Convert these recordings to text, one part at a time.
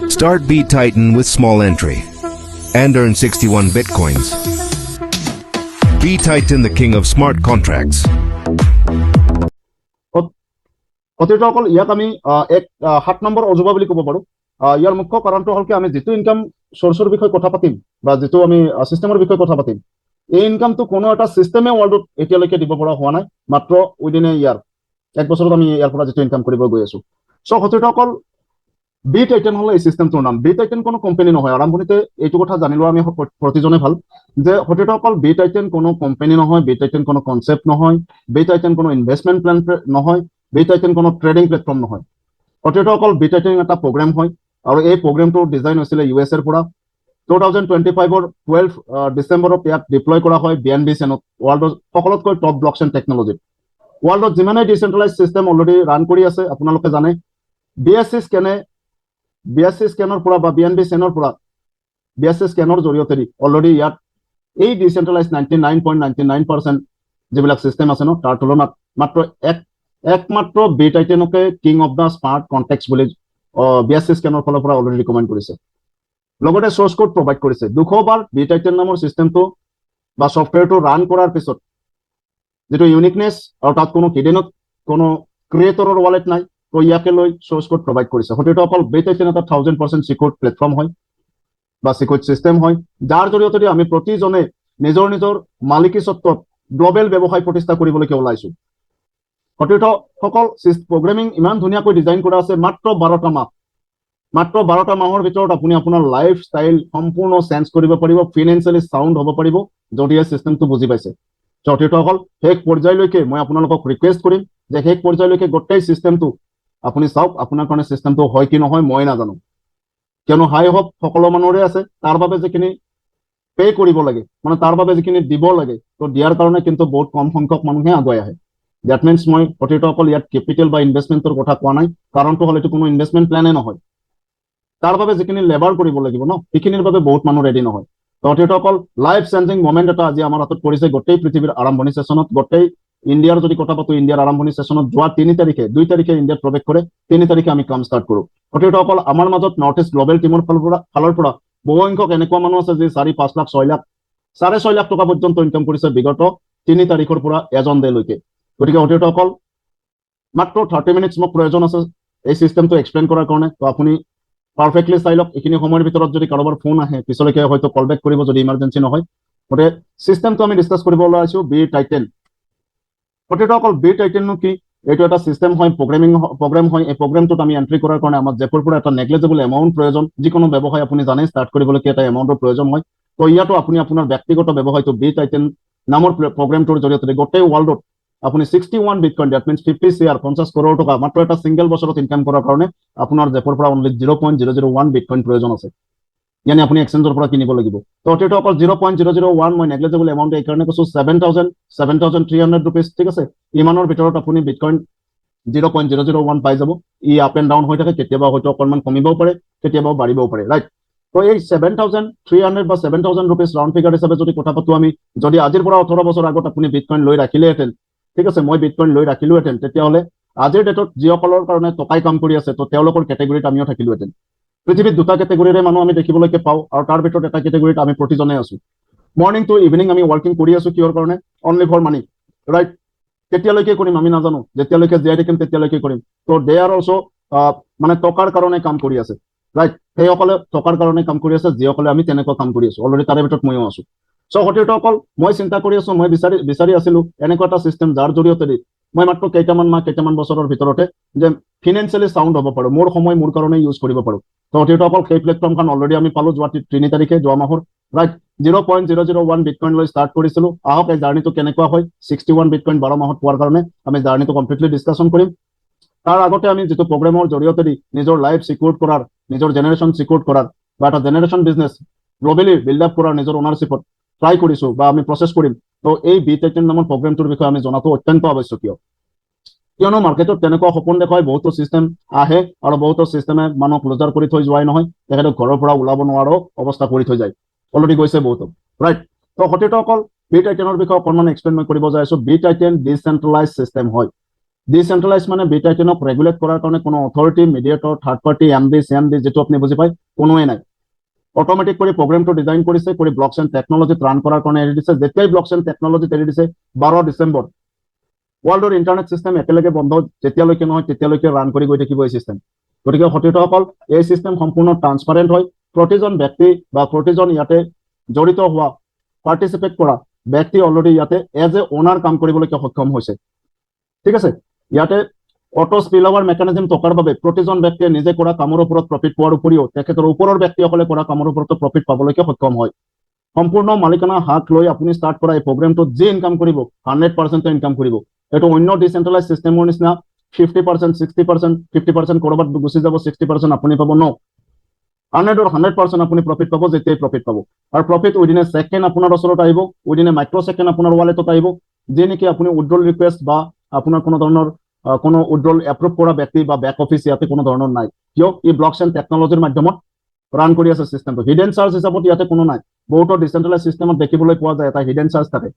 Start B Titan with small entry and earn 61 bitcoins. B Titan, the king of smart contracts. অতিথিসকল ইয়াত আমি এক 7 number অজুবা বুলি ক'ব পাৰো। ইয়াৰ মুখ্য কাৰণটো হ'ল কি আমি যেটো ইনকাম সোৰ্সৰ বিষয়ে কথা পাতিম বা যেটো আমি সিস্টেমৰ বিষয়ে কথা পাতিম, এই ইনকামটো কোনো এটা সিস্টেমে ওয়াৰ্ল্ডত এতিয়ালৈকে দিব পৰা হোৱা নাই, মাত্ৰ উইদিন এ ইয়াৰ এক বছৰত আমি ইয়াৰ পৰা যেটো ইনকাম কৰিব গৈ আছো। সো অতিথিসকল বি টাইটান হল এই সিস্টেমটোৰ নাম। বি টাইটান কোনো কোম্পানী নহয়। আৰম্ভণিতে এইটো কথা জানিলো আমি প্ৰতিজনে ভাল যে অতিথিসকল বি টাইটান কোনো কোম্পানী নহয়, বি টাইটান কোনো কনসেপ্ট নহয়, বি টাইটান কোনো ইনভেষ্টমেন্ট প্ল্যান নহয়, বি টাইটান কোনো ট্ৰেডিং প্লেটফৰ্ম নহয়। অতিথিসকল বি টাইটান এটা প্ৰগ্ৰাম হয় আৰু এই প্ৰগ্ৰামটোৰ ডিজাইন হৈছিল ইউএছ এৰ পৰা। 2025 12 ডিসেম্বৰত ইয়াক ডিপ্লয় কৰা হয় বিএনবি চেনত, ওয়াৰ্ল্ডৰ সকলোতকৈ টপ ব্লকচেইন টেকনলজি। ওয়াৰ্ল্ডত যিমানে ডিসেন্ট্ৰেলাইজ সিস্টেম অলৰেডি ৰান কৰি আছে আপোনালোকে জানে। বিএসসি স্কেনৰ পৰা বা বিএনবি চেনৰ পৰা বিএসসি স্কেনৰ জৰিয়তে অলৰেডি ইয়াত এই ডিসেন্ট্ৰেলাইজ 99.99% যিবিলাক সিস্টেম আছে ন তাৰ তুলনাত মাত্ৰ একমাত্ৰ বি টাইটানকে king of the smart contracts বুলি বিএসসি স্কেনৰ ফালৰ পৰা অলৰেডি ৰিকমেন্ড কৰিছে। লগতে সোৰ্স কোড প্ৰভাইড কৰিছে। 200 বাৰ বি টাইটান নামৰ সিস্টেমটো বা সফটওয়্যাৰটো ৰান কৰাৰ পিছত যেটো ইউনিকনেস আৰু তাত কোনো হিডেনত কোনো ক্ৰিয়েটৰৰ ওয়ালেট নাই, তো ইয়াকে লৈ সোৰ্স কোড প্ৰভাইড কৰিছে। হয়তো অকল বি টাইটান এটা 1000% সিকিউৰ প্লেটফৰ্ম হয় বা সিকিউৰ সিস্টেম হয়, যাৰ জৰিয়তে আমি প্ৰতিজনে নিজৰ নিজৰ মালিকী সত্ত্বত গ্লোবেল ব্যৱসায় প্ৰতিষ্ঠা কৰিবলৈকে ওলাইছো। হয়তো সকল প্ৰগ্ৰামিং ইমান ধুনীয়াকৈ ডিজাইন কৰা আছে। মাত্ৰ 12টা মাহৰ ভিতৰত আপুনি আপোনাৰ লাইফ ষ্টাইল সম্পূৰ্ণ চেঞ্জ কৰিব পাৰিব, ফিনান্সিয়ালি সাউন্ড হ'ব পাৰিব যদি এই সিস্টেমটো বুজি পাইছে। অতিথিসকল শেষ পৰ্যায়লৈকে মই আপোনালোকক ৰিকুৱেষ্ট কৰিম যে শেষ পৰ্যায়লৈকে গোটেই সিস্টেমটো আপুনি চাওক। আপোনাৰ কাৰণে সিস্টেমটো হয় কি নহয় মই নাজানো, কিয়নো হাই হপ সকলো মানুহৰে আছে, তাৰ বাবে যিখিনি পে কৰিব লাগে মানে তাৰ বাবে যিখিনি দিব লাগে তো দিয়াৰ কাৰণে কিন্তু বহুত কম সংখ্যক মানুহে আগুৱাই আহে। দ্যাট মিন্স মই অতিথিসকল ইয়াত কেপিটেল বা ইনভেষ্টমেন্টৰ কথা কোৱা নাই, কাৰণটো হ'ল এইটো কোনো ইনভেষ্টমেন্ট প্ল্যানে নহয়। তাৰ বাবে যিখিনি লেবাৰ কৰিব লাগিব ন সেইখিনিৰ বাবে বহুত মানুহ ৰেডি নহয়। তো অতিথিসকল লাইফ চেঞ্জিং মোমেন্ট এটা আজি আমাৰ হাতত পৰিছে গোটেই পৃথিৱীৰ আৰম্ভণি সেশনত। গোটেই ইণ্ডিয়াৰ যদি কথা পাতো, ইণ্ডিয়াৰ আৰম্ভণি সেশনত যোৱা 2 তাৰিখে ইণ্ডিয়াত প্ৰৱেশ কৰে, 3 তাৰিখে আমি কাম ষ্টাৰ্ট কৰো। অতিথিসকল আমাৰ মাজত নৰ্থ ইষ্ট গ্লোবেল টিমৰ ফালৰ পৰা বহু সংখ্যক এনেকুৱা মানুহ আছে যে 4-5 লাখ 6 লাখ 6.5 লাখ টকা পৰ্যন্ত ইনকাম কৰিছে বিগত 3 তাৰিখৰ পৰা এজন ডেলৈকে। গতিকে অতিথিসকল মাত্ৰ 30 মিনিটছ মোক প্ৰয়োজন আছে এই সিস্টেমটো এক্সপ্লেইন কৰাৰ কাৰণে। তো আপুনি পাৰফেক্টলি চাই লওক। এইখিনি সময়ৰ ভিতৰত যদি কাৰোবাৰ ফোন আহে পিছলৈকে হয়তো কল বেক কৰিব যদি ইমাৰ্জেন্সি নহয়। গতিকে সিস্টেমটো আমি ডিসকাস কৰিব ওলাইছো বি টাইটান। অতিথিসকল বি টাইটাননো কি? এইটো এটা সিস্টেম হয়, প্ৰগ্ৰাম হয়। এই প্ৰগ্ৰামটোত আমি এন্ট্ৰি কৰাৰ কাৰণে আমাৰ জেপৰ পৰা এটা নেগলেজেবল এমাউন্ট প্ৰয়োজন। যিকোনো ব্যৱসায় আপুনি জানে ষ্টাৰ্ট কৰিবলৈকে এটা এমাউন্টৰ প্ৰয়োজন হয়। তো ইয়াতো আপুনি আপোনাৰ ব্যক্তিগত ব্যৱসায়টো বি টাইটান নামৰ প্ৰগ্ৰামটোৰ জৰিয়তে গোটেই ওয়াৰ্ল্ডত আপুনি 61 বিটকয়েন, দ্যাট মিন্স 50 CR 50 কোটি টকা মাত্ৰ এটা সিঙ্গেল বছৰত ইনকাম কৰাৰ কাৰণে আপোনাৰ জেপৰ পৰা অনলি 0.001 বিটকয়েন প্ৰয়োজন আছে। यानी আপুনি এক্সচেঞ্জৰ পৰা কিনিব লাগিব। তো এটো অকল 0.001 মই নেগলেজেবল এমাউন্ট এই কাৰণে কৈছো 7300 रुपीस, ঠিক আছে। ইমানৰ ভিতৰত আপুনি বিটকয়েন 0.001 পাই যাব। ই আপ এন্ড ডাউন হৈ থাকে, কেতিয়াবা হয়তো অকণমান কমিবও পাৰে, কেতিয়াবা বাঢ়িবও পাৰে, ৰাইট। তো এই 7300 বা 7000 रुपीस ৰাউন্ড ফিগাৰ হিচাপে যদি কথা পাতো আমি, যদি আজিৰ পৰা 18 বছৰ আগত আপুনি বিটকয়েন লৈ ৰাখিলেহেঁতেন, ঠিক আছে, মই বিটকয়েন লৈ ৰাখিলোহেঁতেন, তেতিয়াহ'লে আজিৰ ডেটত যিসকলৰ কাৰণে টকাই কাম কৰি আছে তো তেওঁলোকৰ কেটেগৰীত আমিও থাকিলোহেঁতেন। পৃথিৱীত 2টা কেটেগৰীৰে মানুহ আমি দেখিবলৈকে পাওঁ আৰু তাৰ ভিতৰত এটা কেটেগৰীত আমি প্ৰতিজনে আছো। মৰ্নিং টু ইভিনিং আমি ৱৰ্কিং কৰি আছো কিহৰ কাৰণে? Only for money, right. কেতিয়ালৈকে কৰিম আমি নাজানো, যেতিয়ালৈকে জীয়াই থাকিম তেতিয়ালৈকে কৰিম। তো দে আৰ অলসো মানে টকাৰ কাৰণে কাম কৰি আছে, ৰাইট। সেইসকলে টকাৰ কাৰণে কাম কৰি আছে, যিসকলে আমি তেনেকুৱা কাম কৰি আছো অলৰেডি, তাৰে ভিতৰত ময়ো আছো। সো অকল মই চিন্তা কৰি আছো, মই বিচাৰি আছিলো এনেকুৱা এটা সিস্টেম যাৰ জৰিয়তে মই মাত্ৰ কেইটামান বছৰৰ ভিতৰতে যে ফিনান্সিয়ালি সাউন্ড হ'ব পাৰো, মোৰ সময় মোৰ কাৰণে ইউজ কৰিব পাৰো। তো অকল সেই প্লেটফৰ্মখন অলৰেডি আমি পালো যোৱা 3 তাৰিখে, যোৱা মাহৰ, ৰাইট। 0.001 বিটকয়েন লৈ ষ্টাৰ্ট কৰিছিলো। আহক এই জাৰ্নিটো কেনেকুৱা হয়। 61 বিটকয়েন 12 মাহত পোৱাৰ কাৰণে আমি জাৰ্নিটো কমপ্লিটলি ডিসকাশন কৰিম। তাৰ আগতে আমি যেটো প্ৰগ্ৰামৰ জৰিয়তে নিজৰ লাইফ সিকিউৰ কৰাৰ, নিজৰ জেনাৰেশন সিকিউৰ কৰাৰ বা এটা জেনাৰেশন বিজনেস গ্লোবেলি বিল্ড আপ কৰাৰ নিজৰ ওনাৰশিপত ট্ৰাই কৰিছো বা আমি প্ৰসেস কৰিম। তো এই বি টাইটান নামৰ প্ৰগ্ৰামটোৰ বিষয়ে আমি জনাটো অত্যন্ত আৱশ্যকীয়, কিয়নো মাৰ্কেটত তেনেকুৱা সপোন দেখাই বহুতো সিস্টেম আহে আৰু বহুতো সিস্টেমে মানুহক লুজাৰ কৰি থৈ যোৱাই নহয়, তেখেতক ঘৰৰ পৰা ওলাব নোৱাৰো অৱস্থা কৰি থৈ যায়, অলৰেডি গৈছে বহুতো, ৰাইট। তো অকল বি টাইটানৰ বিষয়ে অকণমান এক্সপ্লেইন মই কৰিব যাই আছো। বি টাইটান ডিসেন্ট্ৰেলাইজ সিস্টেম হয়। ডিচেন্ট্ৰেলাইজ মানে বি টাইটেনক ৰেগুলেট কৰাৰ কাৰণে কোনো authority, mediator, third party, MD, CMD যিটো আপুনি বুজি পায় কোনোৱে নাই। অট'মেটিক কৰি প্ৰগ্ৰামটো ডিজাইন কৰিছে, কৰি ব্লক চেইন টেকনলজিত ৰান কৰাৰ কাৰণে এৰি দিছে। যেতিয়াই ব্লক চেইন টেকনলজিত এৰি দিছে 12 ডিচেম্বৰ ৱৰ্ল্ডৰ ইণ্টাৰনেট চিষ্টেম একেলগে বন্ধ যেতিয়ালৈকে নহয় তেতিয়ালৈকে ৰান কৰি গৈ থাকিব এই চিষ্টেম। গতিকে সতীৰ্থসকল, এই চিষ্টেম সম্পূৰ্ণ ট্ৰান্সপাৰেণ্ট হয়। প্ৰতিজন ব্যক্তি বা প্ৰতিজন ইয়াতে জড়িত হোৱা, পাৰ্টিচিপেট কৰা ব্যক্তি অলৰেডি ইয়াতে এজ এ অনাৰ কাম কৰিবলৈকে সক্ষম হৈছে। ঠিক আছে, ইয়াতে অটো স্পিল অভাৰ মেকানিজম থকাৰ বাবে প্ৰতিজন ব্যক্তিয়ে নিজে কৰা কামৰ ওপৰত প্ৰফিট পোৱাৰ উপৰিও তেখেতৰ ওপৰৰ ব্যক্তিসকলে কৰা কামৰ ওপৰতো প্ৰফিট পাবলৈকে সক্ষম হয়। সম্পূৰ্ণ মালিকানা হাত লৈ আপুনি ষ্টাৰ্ট কৰা এই প্ৰগ্ৰেমটোত যি ইনকাম কৰিব 100% ইনকাম কৰিব। এইটো অন্য ডিচেন্ট্ৰেলাইজ চিষ্টেমৰ নিচিনা 50%, 60%, 50% কৰবাত গুচি যাব, 60% আপুনি পাব ন। 100% আপুনি প্ৰফিট পাব যেতিয়াই প্ৰফিট পাব। আৰু প্ৰফিট উইদিন এ ছেকেণ্ড আপোনাৰ ওচৰত আহিব, উইদিন এ মাইক্ৰ' ছেকেণ্ড আপোনাৰ ৱালেটত আহিব, যি নেকি আপুনি উইড্ৰল ৰিকুৱেষ্ট বা আপোনাৰ কোনো ধৰণৰ কোনো উইড্ৰল এপ্ৰুভ কৰা ব্যক্তি বা বেক অফিচ ইয়াতে কোনো ধৰণৰ নাই, কিয় এই ব্লক চেইন টেকনলজিৰ মাধ্যমত ৰান কৰি আছে চিষ্টেমটো। হিডেন চাৰ্জ হিচাপত ইয়াতে কোনো নাই। বহুতো ডিচেন্ট্ৰেলাইজ চিষ্টেমত দেখিবলৈ পোৱা যায় এটা হিডেন চাৰ্জ থাকে,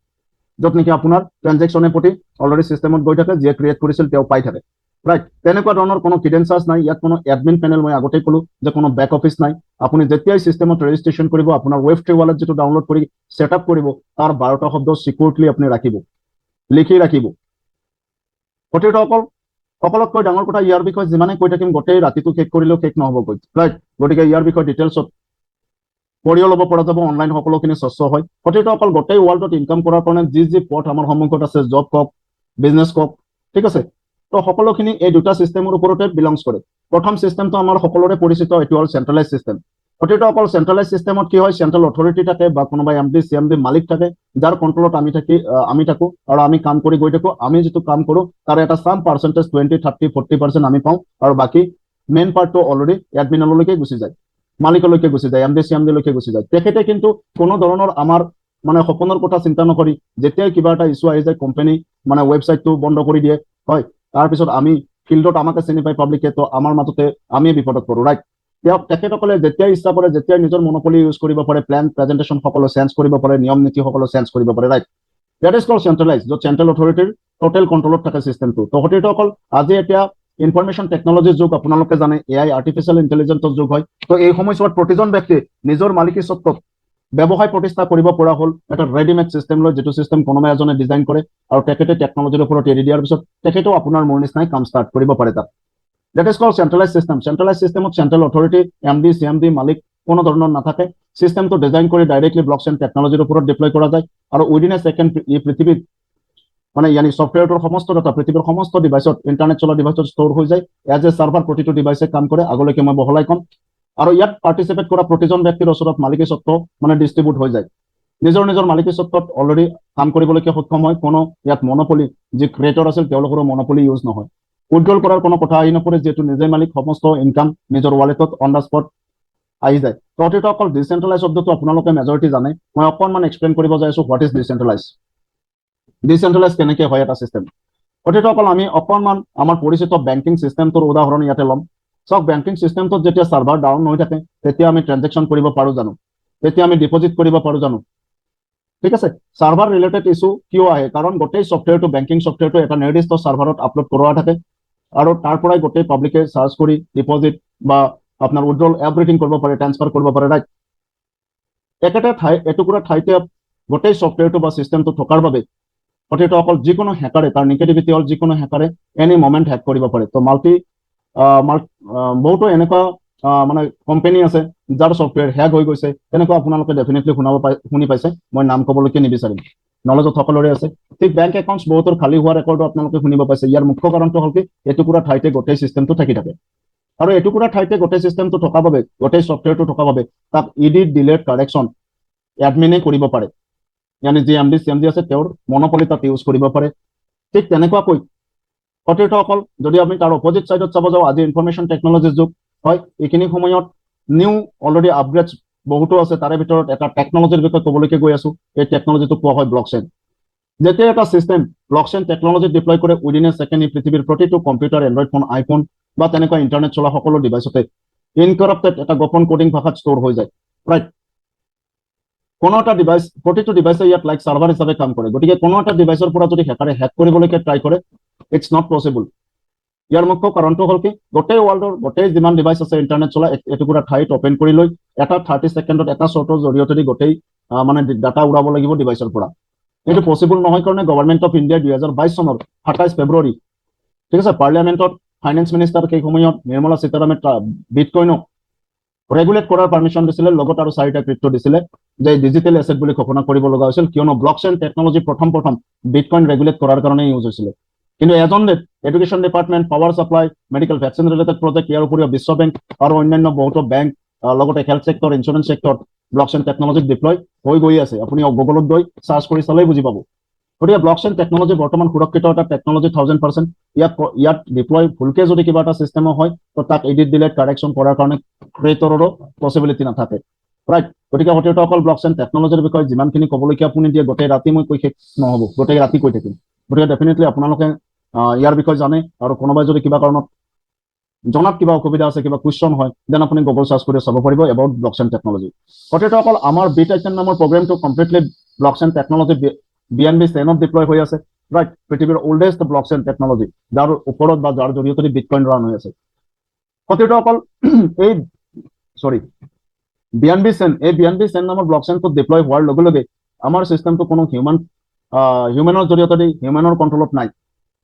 য'ত নেকি আপোনাৰ ট্ৰানজেকশ্যনে প্ৰতি অলৰেডি চিষ্টেমত গৈ থাকে, যিয়ে ক্ৰিয়েট কৰিছিল তেওঁ পাই থাকে। ৰাইট, তেনেকুৱা ধৰণৰ কোনো হিডেন চাৰ্জ নাই। ইয়াত কোনো এডমিন পেনেল, মই আগতেই ক'লো যে কোনো বেক অফিচ নাই। আপুনি যেতিয়াই চিষ্টেমত ৰেজিষ্ট্ৰেশ্যন কৰিব, আপোনাৰ ৱেব3 ৱালেট যিটো ডাউনলোড কৰি ছেটআপ কৰিব, তাৰ 12টা শব্দ চিকিউৰলি আপুনি ৰাখিব, লিখি ৰাখিব। সতীৰ্থসকল, সকলোতকৈ ডাঙৰ কথা, ইয়াৰ বিষয়ে যিমানে কৈ থাকিম গোটেই ৰাতিটো শেষ কৰিলেও শেষ নহ'বগৈ। ৰাইট, গতিকে ইয়াৰ বিষয়ে ডিটেইলছত পঢ়িও ল'ব পৰা যাব, অনলাইন সকলোখিনি স্বচ্ছ হয়। সতীৰ্থসকল, গোটেই ৱৰ্ল্ডত ইনকাম কৰাৰ কাৰণে যি পথ আমাৰ সন্মুখত আছে, জব কওক, বিজনেছ কওক, ঠিক আছে, তো সকলোখিনি এই দুটা চিষ্টেমৰ ওপৰতে বিলংছ কৰে। প্ৰথম চিষ্টেমটো আমাৰ সকলোৰে পৰিচিত, এইটো হ'ল চেন্ট্ৰেলাইজ চিষ্টেম। সতীৰ্থসকল, চেন্ট্ৰেলাইজ চিষ্টেমত কি হয়, চেন্ট্ৰেল অথৰিটি থাকে বা কোনোবা এমডি, চিএমডি মালিক থাকে, যাৰ কণ্ট্ৰলত আমি থাকো আৰু আমি কাম কৰি গৈ থাকো। আমি যিটো কাম কৰো তাৰ এটা চাম পাৰ্চেণ্টেজ 20, 30, 40% আমি পাওঁ, আৰু বাকী মেইন পাৰ্টটো অলৰেডি এডমিনলৈকে গুচি যায়, মালিকলৈকে গুচি যায়, এমডি চিএমডিলৈকে গুচি যায়। তেখেতে কিন্তু কোনো ধৰণৰ আমাৰ মানে সপোনৰ কথা চিন্তা নকৰি যেতিয়াই কিবা এটা ইছ্যু আহি যায়, কোম্পানী মানে ৱেবছাইটটো বন্ধ কৰি দিয়ে, হয়, তাৰপিছত আমি ফিল্ডত আমাকে চিনি পাই পাব্লিকে, তো আমাৰ মাজতে আমি বিপদত পৰো। ৰাইট, তেখেতসকলে যেতিয়াই ইচ্ছা কৰে, যেতিয়াই নিজৰ মনোপলি ইউজ কৰিব পাৰে, প্লেন প্ৰেজেন্টেশ্যন সকলো চেঞ্জ কৰিব পাৰে, নিয়ম নীতি সকলো চেঞ্জ কৰিব পাৰে। ৰাইট, দেট ইজ কল্ড চেন্ট্ৰেলাইজ, য'ত চেন্ট্ৰেল অথৰিটিৰ টোটেল কণ্ট্ৰলত থাকে চিষ্টেমটো। তো সতীৰ্থসকল, আজি এতিয়া ইনফৰমেশ্যন টেকনলজিৰ যুগ, আপোনালোকে জানে এআই আৰ্টিফিচিয়েল ইণ্টেলিজেন্সৰ যুগ হয়। তো এই সময়ছোৱাত প্ৰতিজন ব্যক্তিয়ে নিজৰ মালিকী স্বত্বত ব্যৱসায় প্ৰতিষ্ঠা কৰিব পৰা হ'ল এটা ৰেডিমেড চিষ্টেম লৈ, যিটো চিষ্টেম কোনোবা এজনে ডিজাইন কৰে আৰু তেখেতে টেকনলজিৰ ওপৰত এৰি দিয়াৰ পিছত তেখেতেও আপোনাৰ মোৰ নিচিনাই কাম ষ্টাৰ্ট কৰিব পাৰে তাত। That is called centralise system. Centralise চিষ্টেমত চেন্ট্ৰেল অথৰিটি, এমডি, চিএমডি, মালিক কোনো ধৰণৰ নাথাকে। চিষ্টেমটো ডিজাইন কৰি ডাইৰেক্টলি ব্লক চেইন টেকনলজিৰ ওপৰত ডিপ্লয় কৰা যায়, আৰু উইদিন এ ছেকেণ্ড ই পৃথিৱীত মানে ইয়ানি ছফ্টৱেৰটোৰ সমস্ত ডাটা পৃথিৱীৰ সমস্ত ডিভাইচত, ইণ্টাৰনেট চলা ডিভাইচত ষ্ট'ৰ হৈ যায়। এজ এ চাৰ্ভাৰ প্ৰতিটো ডিভাইচে কাম কৰে। আগলৈকে মই বহলাই ক'ম। আৰু ইয়াত পাৰ্টিচিপেট কৰা প্ৰতিজন ব্যক্তিৰ ওচৰত মালিকী স্বত্ব মানে ডিষ্ট্ৰিবিউট হৈ যায়। নিজৰ নিজৰ মালিকী স্বত্বত অলৰেডি কাম কৰিবলৈকে সক্ষম হয়। কোনো ইয়াত মনোপলি, যি ক্ৰিয়েটৰ আছিল তেওঁলোকৰো মনোপলি ইউজ নহয়। উইড্ৰল কৰাৰ কোনো কথা আহি নপৰে, যিহেতু নিজে মালিক, সমস্ত ইনকাম নিজৰ ৱালেটত অন দ্য স্পট আহি যায়। তো অকল ডিচেন্ট্ৰেলাইজ শব্দটো আপোনালোকে মেজৰিটি জানে। মই অকণমান এক্সপ্লেইন কৰিব যাই আছো, হোৱাট ইজ ডিচেন্ট্ৰেলাইজ, ডিচেন্ট্ৰেলাইজ কেনেকে হয় এটা চিষ্টেম। অকল আমি অকণমান আমাৰ পৰিচিত বেংকিং চিষ্টেমটোৰ উদাহৰণ ইয়াতে ল'ম। চাওক, বেংকিং চিষ্টেমটোত যেতিয়া চাৰ্ভাৰ ডাউন হৈ থাকে, তেতিয়া আমি ট্ৰেনজেকশ্যন কৰিব পাৰো জানো? তেতিয়া আমি ডিপজিট কৰিব পাৰো জানো? ঠিক আছে, চাৰ্ভাৰ ৰিলেটেড ইছ্যু কিয় আহে? কাৰণ গোটেই ছফ্টৱেৰটো, বেংকিং ছফ্টৱেৰটো এটা নিৰ্দিষ্ট চাৰ্ভাৰত আপলোড কৰোৱা থাকে, আৰু তাৰ পৰাই গোটেই পাব্লিকে চাৰ্চ কৰি ডিপজিট বা আপোনাৰ উইড্ৰল এভৰিথিং কৰিব পাৰে, ট্ৰান্সফাৰ কৰিব পাৰে। ৰাইট, একেটা এটুকুৰা ঠাইতে গোটেই ছফ্টৱেৰটো বা চিষ্টেমটো থকাৰ বাবে অকল যিকোনো হেকাৰে, তাৰ নিগেটিভিটি হ'ল যিকোনো হেকাৰে এনি মমেণ্ট হেক কৰিব পাৰে। তো বহুতো এনেকুৱা মানে কোম্পানী আছে যাৰ ছফ্টৱেৰ হেক হৈ গৈছে। তেনেকুৱা আপোনালোকে ডেফিনেটলি শুনি পাইছে, মই নাম ক'বলৈকে নিবিচাৰিম, নলেজত সকলোৰে আছে। ঠিক বেংক একাউণ্টছ বহুতৰ খালী হোৱা ৰেকৰ্ডো আপোনালোকে শুনিব পাইছে। ইয়াৰ মুখ্য কাৰণটো হ'ল কি, এটুকুৰা ঠাইতে গোটেই চিষ্টেমটো থাকি থাকে, আৰু এটুকুৰা ঠাইতে গোটেই চিষ্টেমটো থকা বাবে, গোটেই ছফ্টৱেৰটো থকা বাবে তাক ইডিট, ডিলেট, কাৰেকশ্যন এডমিনে কৰিব পাৰে। ইয়ানি যি এমডি চিএমডি আছে তেওঁৰ মনোপলি তাত ইউজ কৰিব পাৰে। ঠিক তেনেকুৱাকৈ সতীৰ্থসকল, যদি আমি তাৰ অপজিট চাইডত চাব যাওঁ, আজি ইনফৰমেশ্যন টেকনলজিৰ যুগ হয়। এইখিনি সময়ত নিউ অলৰেডি আপগ্ৰেডছ বহুতো আছে। তাৰে ভিতৰত এটা টেকনলজিৰ বিষয়ে ক'বলৈকে গৈ আছো। এই টেকনলজিটো কোৱা হয় ব্লক চেইন। যেতিয়া এটা system block chain technology deploy কৰে, উইদিন এ ছেকেণ্ড ই পৃথিৱীৰ প্ৰতিটো কম্পিউটাৰ, এণ্ড্ৰইড ফোন, আইফোন বা তেনেকুৱা ইণ্টাৰনেট চলা সকলো ডিভাইচতে ইনকাৰাপ্টেড এটা গোপন কোডিং ভাষাত ষ্ট'ৰ হৈ যায়। ৰাইট, কোনো এটা ডিভাইচ, প্ৰতিটো ডিভাইচে ইয়াত লাইক চাৰ্ভাৰ হিচাপে কাম কৰে। গতিকে কোনো এটা ডিভাইচৰ পৰা যদি হেকাৰে হেক কৰিবলৈকে ট্ৰাই কৰে, ইটস নট পচিবল। ইয়াৰ মুখ্য কাৰণটো হ'ল কি গোটেই ৱৰ্ল্ডৰ গোটেই যিমান ডিভাইচ আছে ইণ্টাৰনেট চলা এটুকুৰা ঠাইত অপেন কৰি লৈ এটা 30 ছেকেণ্ডত এটা শ্বৰ্টৰ জৰিয়তে গোটেই মানে ডাটা উৰাব লাগিব ডিভাইচৰ পৰা। এইটো পচিবল নহয় কাৰণে গভৰ্ণমেণ্ট অফ ইণ্ডিয়া 2022 চনৰ 27 ফেব্ৰুৱাৰী, ঠিক আছে, পাৰ্লিয়ামেণ্টত ফাইনেন্স মিনিষ্টাৰ সেই সময়ত নিৰ্মলা সীতাৰামে বিটকইনক ৰেগুলেট কৰাৰ পাৰ্মিশ্যন দিছিলে, লগত আৰু 4টা ক্ৰিপ্টো দিছিলে যে ডিজিটেল এছেট বুলি ঘোষণা কৰিব লগা হৈছিল, কিয়নো ব্লকচেইন টেকনলজি প্ৰথম বিটকইন ৰেগুলেট কৰাৰ কাৰণে ইউজ হৈছিলে। কিন্তু এজেণ্ডাত education department, power supply, medical vaccine related project, ইয়াৰ উপৰিও বিশ্ব বেংক আৰু অন্যান্য বহুতো বেংক, লগতে health sector, insurance sector blockchain টেকনলজিক ডিপ্লয় হৈ গৈ আছে। আপুনি গুগলত গৈ চাৰ্চ কৰি চালেই বুজি পাব। গতিকে ব্লকচেইন টেকনলজি বৰ্তমান সুৰক্ষিত এটা টেকনলজি 1000%। ইয়াত ডিপ্লয় ভুলকে যদি কিবা এটা ছিষ্টেমো হয় তো তাক এডিট ডিলেট কাৰেকশ্যন কৰাৰ কাৰণে ক্ৰিয়েটৰৰো পচিবিলিটি নাথাকে, ৰাইট। গতিকে সতীৰ্থসকল ব্লকচেইন টেকনলজিৰ বিষয়ে যিমানখিনি ক'বলগীয়া আপুনি দিয়ে গোটেই ৰাতি মই কৈ শেষ নহ'ব, গোটেই ৰাতি কৈ থাকিম। গতিকে ডেফিনেটলি আপোনালোকে ইয়াৰ বিষয়ে জানে আৰু কোনোবাই যদি কিবা কাৰণত জনাত কিবা অসুবিধা আছে, কিবা কুৱেশ্যন হয়, দেন আপুনি গুগল চাৰ্চ কৰি চাব পাৰিব এবাউট ব্লকচেইন টেকনলজি। সতীৰ্থসকল আমাৰ বিটাইটেন নামৰ প্ৰগ্ৰেমটো কমপ্লিটলি ব্লকচেইন টেকনলজি BNB চেইনত ডিপ্লয় হৈ আছে, ৰাইট। পৃথিৱীৰ ওল্ডেষ্ট ব্লকচেইন টেকনলজি, যাৰ ওপৰত বা যাৰ জৰিয়তে বিটকইন ৰান হৈ আছে। সতীৰ্থসকল এই BNB চেইন নামৰ ব্লকচেইনটো ডিপ্লয় হোৱাৰ লগে লগে আমাৰ চিষ্টেমটো কোনো হিউমেনৰ জৰিয়তে হিউমেনৰ কণ্ট্ৰলত নাই,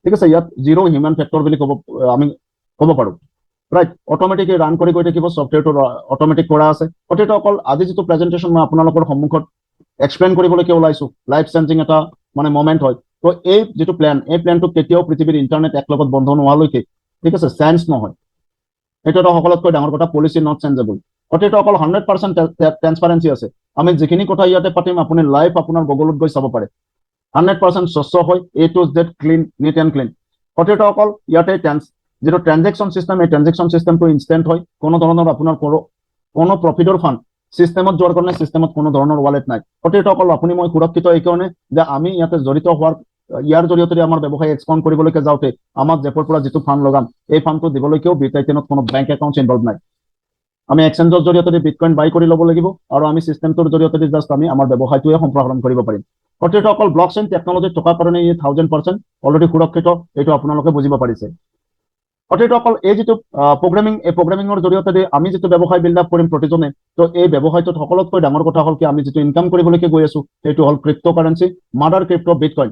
ঠিক আছে। ইয়াত জিৰ' হিউমেন ফেক্টৰ বুলি আমি ক'ব পাৰোঁ, ৰাইট। অট'মেটিকলি ৰান কৰি গৈ থাকিব, ছফ্টৱেৰটো অট'মেটিক কৰা আছে। সতীৰ্থসকল আজি যিটো প্ৰেজেণ্টেশ্যন মই আপোনালোকৰ সন্মুখত এক্সপ্লেইন কৰিবলৈকে ওলাইছোঁ, লাইফ চেঞ্জিং এটা মানে মমেণ্ট হয়। তো এই যিটো প্লেন, এই প্লেনটো কেতিয়াও পৃথিৱীৰ ইণ্টাৰনেট এক লগত বন্ধ নোহোৱালৈকে, ঠিক আছে, চেঞ্জ নহয়। এইটো এটা সকলোতকৈ ডাঙৰ কথা, পলিচি নট চেঞ্জেবল। সতীৰ্থসকল 100% ট্ৰেন্সপাৰেঞ্চি আছে। আমি যিখিনি কথা ইয়াতে পাতিম আপুনি লাইভ আপোনাৰ গুগলত গৈ চাব পাৰে। 100% স্বচ্ছ হয়, A to Z clean, neat and clean. সতীৰ্থসকল ইয়াতে যিটো ট্ৰেনজেকশ্যন চিষ্টেম, এই ট্ৰেনজেকশ্যন চিষ্টেমটো ইনষ্টেণ্ট হয়। কোনো ধৰণৰ আপোনাৰ কোনো প্ৰফিটৰ ফাণ্ড চিষ্টেমত যোৱাৰ কাৰণে চিষ্টেমত কোনো ধৰণৰ ৱালেট নাই। সতীৰ্থসকল আপুনি মই সুৰক্ষিত এইকাৰণে যে আমি ইয়াতে জড়িত হোৱাৰ ইয়াৰ জৰিয়তে আমাৰ ব্যৱসায় এক্সপাণ্ড কৰিবলৈ যাওঁতে আমাক জেপৰ পৰা যিটো ফাণ্ড লগাম, এই ফাণ্ডটো দিবলৈকেও বিটাইটেনত কোনো বেংক একাউণ্ট ইনভলভ নাই। আমি এক্সচেঞ্জৰ জৰিয়তে বিটকইন বাই কৰি ল'ব লাগিব আৰু আমি চিষ্টেমটোৰ জৰিয়তে জাষ্ট আমি আমাৰ ব্যৱসায়টোৱে সম্প্ৰসাৰণ কৰিব পাৰিম। সতীৰ্থসকল ব্লকচেইন টেকনলজিত থকাৰ কাৰণে ই 1000% অলৰেডি সুৰক্ষিত, এইটো আপোনালোকে বুজিব পাৰিছে। সতীৰ্থসকল এই যিটো প্ৰগ্ৰেমিং, এই প্ৰগ্ৰেমিঙৰ জৰিয়তে আমি যিটো ব্যৱসায় বিল্ড আপ কৰিম প্ৰতিজনে, তো এই ব্যৱসায়টোত সকলোতকৈ ডাঙৰ কথা হ'ল কি আমি যিটো ইনকাম কৰিবলৈকে গৈ আছো সেইটো হ'ল crypto currency, mother crypto bitcoin.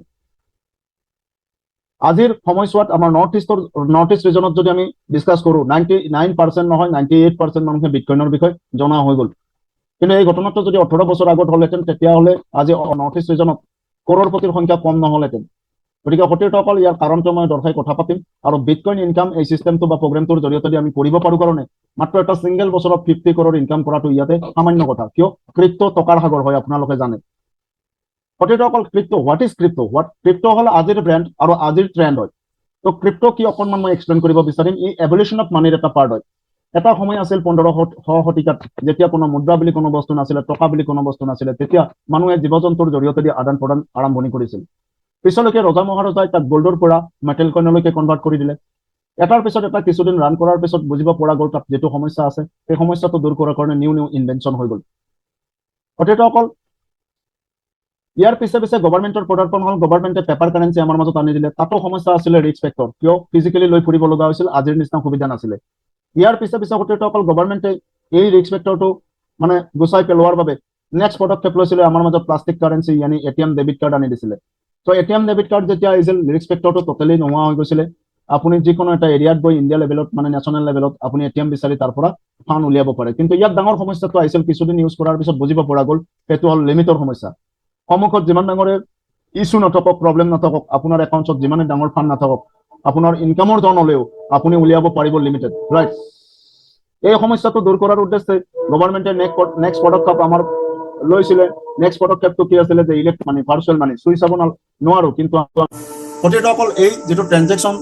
আজিৰ সময়ছোৱাত আমাৰ নৰ্থ ইষ্ট ৰিজনত যদি আমি ডিছকাছ কৰোঁ, 99% নহয় 98% মানুহে বিটকইনৰ বিষয়ে জনা হৈ গ'ল। কিন্তু এই ঘটনাটো যদি 18 বছৰ আগত হ'লহেঁতেন তেতিয়াহ'লে আজি নৰ্থ ইষ্ট ৰিজনত কৰোৰপতিৰ সংখ্যা কম নহ'লহেঁতেন। গতিকে সতীৰ্থসকল ইয়াৰ কাৰণটো মই দৰ্শাই কথা পাতিম আৰু বিটকইন ইনকাম এই চিষ্টেমটো বা প্ৰগ্ৰেমটোৰ জৰিয়তে আমি কৰিব পাৰোঁ কাৰণে মাত্ৰ এটা ছিংগল বছৰত 50 কৰোৰ ইনকাম কৰাটো ইয়াতে সামান্য কথা, কিয় ক্ৰিপ্টো টকাৰ সাগৰ হয়, আপোনালোকে জানে। সতীৰ্থসকল crypto, what is crypto? Crypto হ'ল আজিৰ ব্ৰেণ্ড আৰু আজিৰ ট্ৰেণ্ড হয়। তো ক্ৰিপ্টো কি অকণমান মই এক্সপ্লেইন কৰিব বিচাৰিম। ই এভলিউশ্যন অফ মানিৰ এটা পাৰ্ট হয়। এটা সময় আছিল 1500 শতিকাত, যেতিয়া কোনো মুদ্ৰা বুলি কোনো বস্তু নাছিলে, টকা বুলি কোনো বস্তু নাছিলে, তেতিয়া মানুহে জীৱ জন্তুৰ জৰিয়তে আদান প্ৰদান আৰম্ভণি কৰিছিল। পিছলৈকে ৰজা মহাৰজাই তাক গল্ডৰ পৰা মেটেল কইনলৈকে কনভাৰ্ট কৰি দিলে। এটাৰ পিছত এটা কিছুদিন ৰান কৰাৰ পিছত বুজিব পৰা গ'ল তাত যিটো সমস্যা আছে, সেই সমস্যাটো দূৰ কৰাৰ কাৰণে নিউ ইনভেনশ্যন হৈ গ'ল। সতীৰ্থসকল ইয়াৰ পিছে পিছে গভৰ্ণমেণ্টৰ পদাৰ্পণ হ'ল, গভৰ্ণমেণ্টে পেপাৰ কাৰেঞ্চি আমাৰ মাজত আনি দিলে। তাতো সমস্যা আছিলে ৰিস্ক ফেক্টৰ, কিয় ফিজিকেলি লৈ ফুৰিব লগা হৈছিল, আজিৰ নিচিনা সুবিধা নাছিলে। ইয়াৰ পিছে পিছে সতীৰ্থসকল গভৰ্ণমেণ্টে এই ৰিস্ক ফেক্টৰটো মানে গুচাই পেলোৱাৰ বাবে নেক্সট পদক্ষেপ লৈছিলে, আমাৰ মাজত প্লাষ্টিক কাৰেঞ্চি ইয়ানি ATM ডেবিট কাৰ্ড আনি দিছিলে। তো ATM ডেবিট কাৰ্ড যেতিয়া আহিছিল ৰিস্ক ফেক্টৰটো টোটেলি নোহোৱা হৈ গৈছিলে। আপুনি যিকোনো এটা এৰিয়াত গৈ ইণ্ডিয়া লেভেলত মানে নেশ্যনেল লেভেলত আপুনি ATM বিচাৰি তাৰ পৰা ফাণ্ড উলিয়াব পাৰে। কিন্তু ইয়াত ডাঙৰ সমস্যাটো আহিছিল, কিছুদিন ইউজ কৰাৰ পিছত বুজিব পৰা গ'ল, সেইটো হ'ল লিমিটৰ সমস্যা। সন্মুখত যিমান ডাঙৰে ইছ্যু নাথাকক, প্ৰব্লেম নাথাকক, আপোনাৰ একাউণ্টত যিমানে ডাঙৰ ফাণ্ড নাথাকক, আপোনাৰ ইনকামৰ জন হ'লেও আপুনি উলিয়াব পাৰিব লিমিটেড, ৰাইট। এই সমস্যাটো দূৰ কৰাৰ উদ্দেশ্যে গভৰ্ণমেণ্টে নেক্সট পদক্ষেপ আমাৰ লৈছিলে। নেক্সট পদক্ষেপটো কি আছিলে যে ইলেক্ট মানি, ভাৰ্চুৱেল মানি, চুই চাব নোৱাৰো, কিন্তু সতীৰ্থসকল এই যিটো ট্ৰেনজেকশ্যন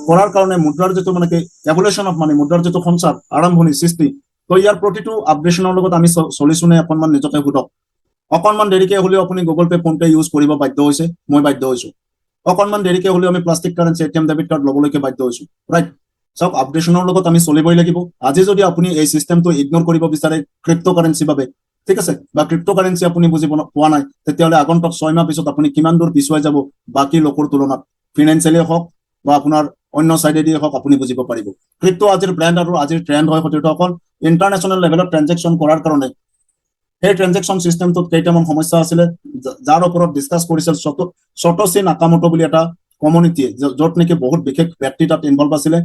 কৰাৰ কাৰণে মুদ্ৰাৰ যিটো মানে কি এভলিউশ্যন অফ মানি, মুদ্ৰাৰ যিটো সঞ্চাৰ আৰম্ভণি সৃষ্টি, তো ইয়াৰ প্ৰতিটো আপডেশ্যনৰ লগত আমি চলিছো নে অকণমান নিজকে সোধক। অকণমান দেৰিকে হ'লেও আপুনি Google pay, phone pay use কৰিব বাধ্য হৈছে, মই বাধ্য হৈছো। অকণমান দেৰিকে হ'লেও আমি plastic currency ATM debit card ল'বলৈকে বাধ্য হৈছো, ৰাইট। চাওক আপডেশ্যনৰ লগত আমি চলিবই লাগিব। আজি যদি আপুনি এই চিষ্টেমটো ইগনোৰ কৰিব বিচাৰে ক্ৰিপ্টো কাৰেঞ্চিৰ বাবে, ঠিক আছে, বা ক্ৰিপ্টো কাৰেঞ্চি আপুনি বুজি পোৱা নাই, তেতিয়াহ'লে আগন্তুক 6 মাহ পিছত আপুনি কিমান দূৰ পিছুৱাই যাব বাকী লোকৰ তুলনাত, ফিনেন্সিয়েলি হওক, বা আপোনাৰ অন্য চাইডেদি হওক আপুনি বুজিব পাৰিব ক্ৰিপ্টো আজিৰ ব্ৰেণ্ড আৰু আজিৰ ট্ৰেণ্ড হয় সতীৰ্থসকল ইণ্টাৰনেশ্যনেল লেভেলত ট্ৰেনজেকশ্যন কৰাৰ কাৰণে সেই ট্ৰেনজেকশ্যন চিষ্টেমটোত কেইটামান সমস্যা আছিলে যাৰ ওপৰত ডিছকাছ কৰিছিল সতোশি নাকামোটো বুলি এটা কমিউনিটিয়ে য'ত নেকি বহুত বিশেষ ব্যক্তি তাত ইনভলভ আছিলে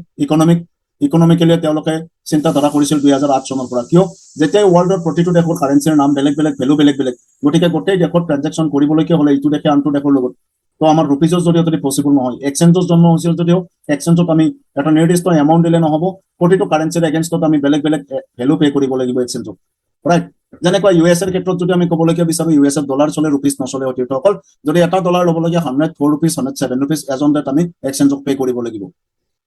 ইকনমিকেলি তেওঁলোকে চিন্তাধাৰা কৰিছিল 2008 চনৰ পৰা কিয় যেতিয়া ৱৰ্ল্ডৰ প্ৰতিটো দেশৰ কাৰেঞ্চিৰ নাম বেলেগ বেলেগ ভেলু বেলেগ বেলেগ গতিকে গোটেই দেশত ট্ৰেনজেকশ্যন কৰিবলৈকে হ'লে ইটো দেশে আনটো দেশৰ লগত তো আমাৰ ৰুপিজৰ জৰিয়তে পচিবল নহয় এক্সচেঞ্জৰ জন্ম হৈছিল যদিও এক্সচেঞ্জত আমি এটা নিৰ্দিষ্ট এমাউণ্ট দিলে নহ'ব প্ৰতিটো কাৰেঞ্চিৰ এগেইনষ্টত আমি বেলেগ বেলেগ ভেলু পে কৰিব লাগিব এক্সচেঞ্জত ৰাইট যেনেকুৱা ইউএছৰ ক্ষেত্ৰত যদি আমি ক'বলগীয়া বিচাৰো ইউএছৰ ডলাৰ চলে ৰুপিজ নচলে সতীৰ্থসকল যদি এটা ডলাৰ ল'বলগীয়া 104 ৰুপিজ 107 ৰুপিজ এজন ডেট আমি এক্সচেঞ্জত পে কৰিব লাগিব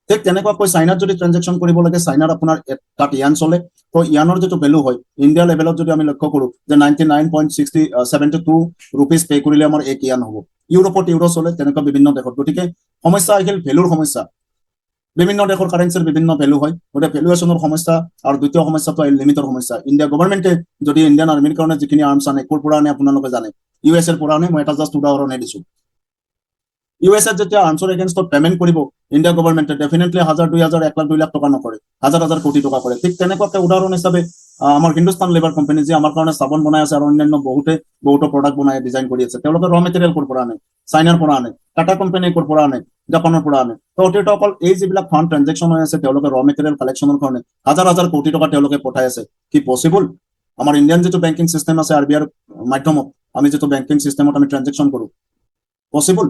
ঠিক তেনেকুৱাকৈ চাইনাত যদি ট্ৰেনজেকশ্যন কৰিব লাগে চাইনাত আপোনাৰ তাত ইয়ান চলে তো ইয়ানৰ যিটো ভেলু হয় ইণ্ডিয়া লেভেলত যদি আমি লক্ষ্য কৰোঁ যে 99.72 ৰুপিজ পে কৰিলে আমাৰ 1 ইয়ান হ'ব ইউৰোপত ইউৰো চলে তেনেকুৱা বিভিন্ন দেশত গতিকে সমস্যা আহিল ভেলুৰ সমস্যা বিভিন্ন দেশৰ কাৰেঞ্চিৰ বিভিন্ন ভেলু হয় গতিকে ভেলুৱেশ্যনৰ সমস্যা আৰু দ্বিতীয় সমস্যাটো আহিল লিমিটৰ সমস্যা ইণ্ডিয়া গভৰ্ণমেণ্টে যদি ইণ্ডিয়ান আৰ্মিৰ কাৰণে যিখিনি আৰ্মছ আনে ক'ৰ পৰা আনে আপোনালোকে জানে ইউএছৰ পৰা আনে মই এটা জাষ্ট উদাহৰণে দিছোঁ ইউএছএত যেতিয়া আৰ্মছৰ এগেইনষ্টত পেমেণ্ট কৰিব ইণ্ডিয়া গভৰ্ণমেণ্টে ডেফিনেটলি 1000 2000 1 লাখ 2 লাখ টকা নকৰে হাজাৰ হাজাৰ কোটি টকা কৰে ঠিক তেনেকুৱাকৈ উদাহৰণ হিচাপে আমাৰ হিন্দুস্তান লেবাৰ কোম্পানী যে আমাৰ কাৰণে চাবোন বনাই আছে আৰু অন্যান্য বহুতো প্ৰডাক্ট বনাই ডিজাইন কৰি আছে তেওঁলোকে ৰ মেটেৰিয়েল ক'ৰ পৰা আনে চাইনাৰ পৰা আনে টাটা কোম্পানী ক'ৰ পৰা আনে জাপানৰ পৰা আনে তো অকল এই যিবিলাক ফাণ্ড ট্ৰেনজেকশ্যন হৈ আছে তেওঁলোকে ৰ মেটেৰিয়েল কালেকশ্যনৰ কাৰণে হাজাৰ হাজাৰ কোটি টকা তেওঁলোকে পঠাই আছে কি পচিবল আমাৰ ইণ্ডিয়ান যিটো বেংকিং চিষ্টেম আছে আৰবিআইৰ মাধ্যমত আমি যিটো বেংকিং চিষ্টেমত আমি ট্ৰেনজেকশ্যন কৰোঁ পচিবল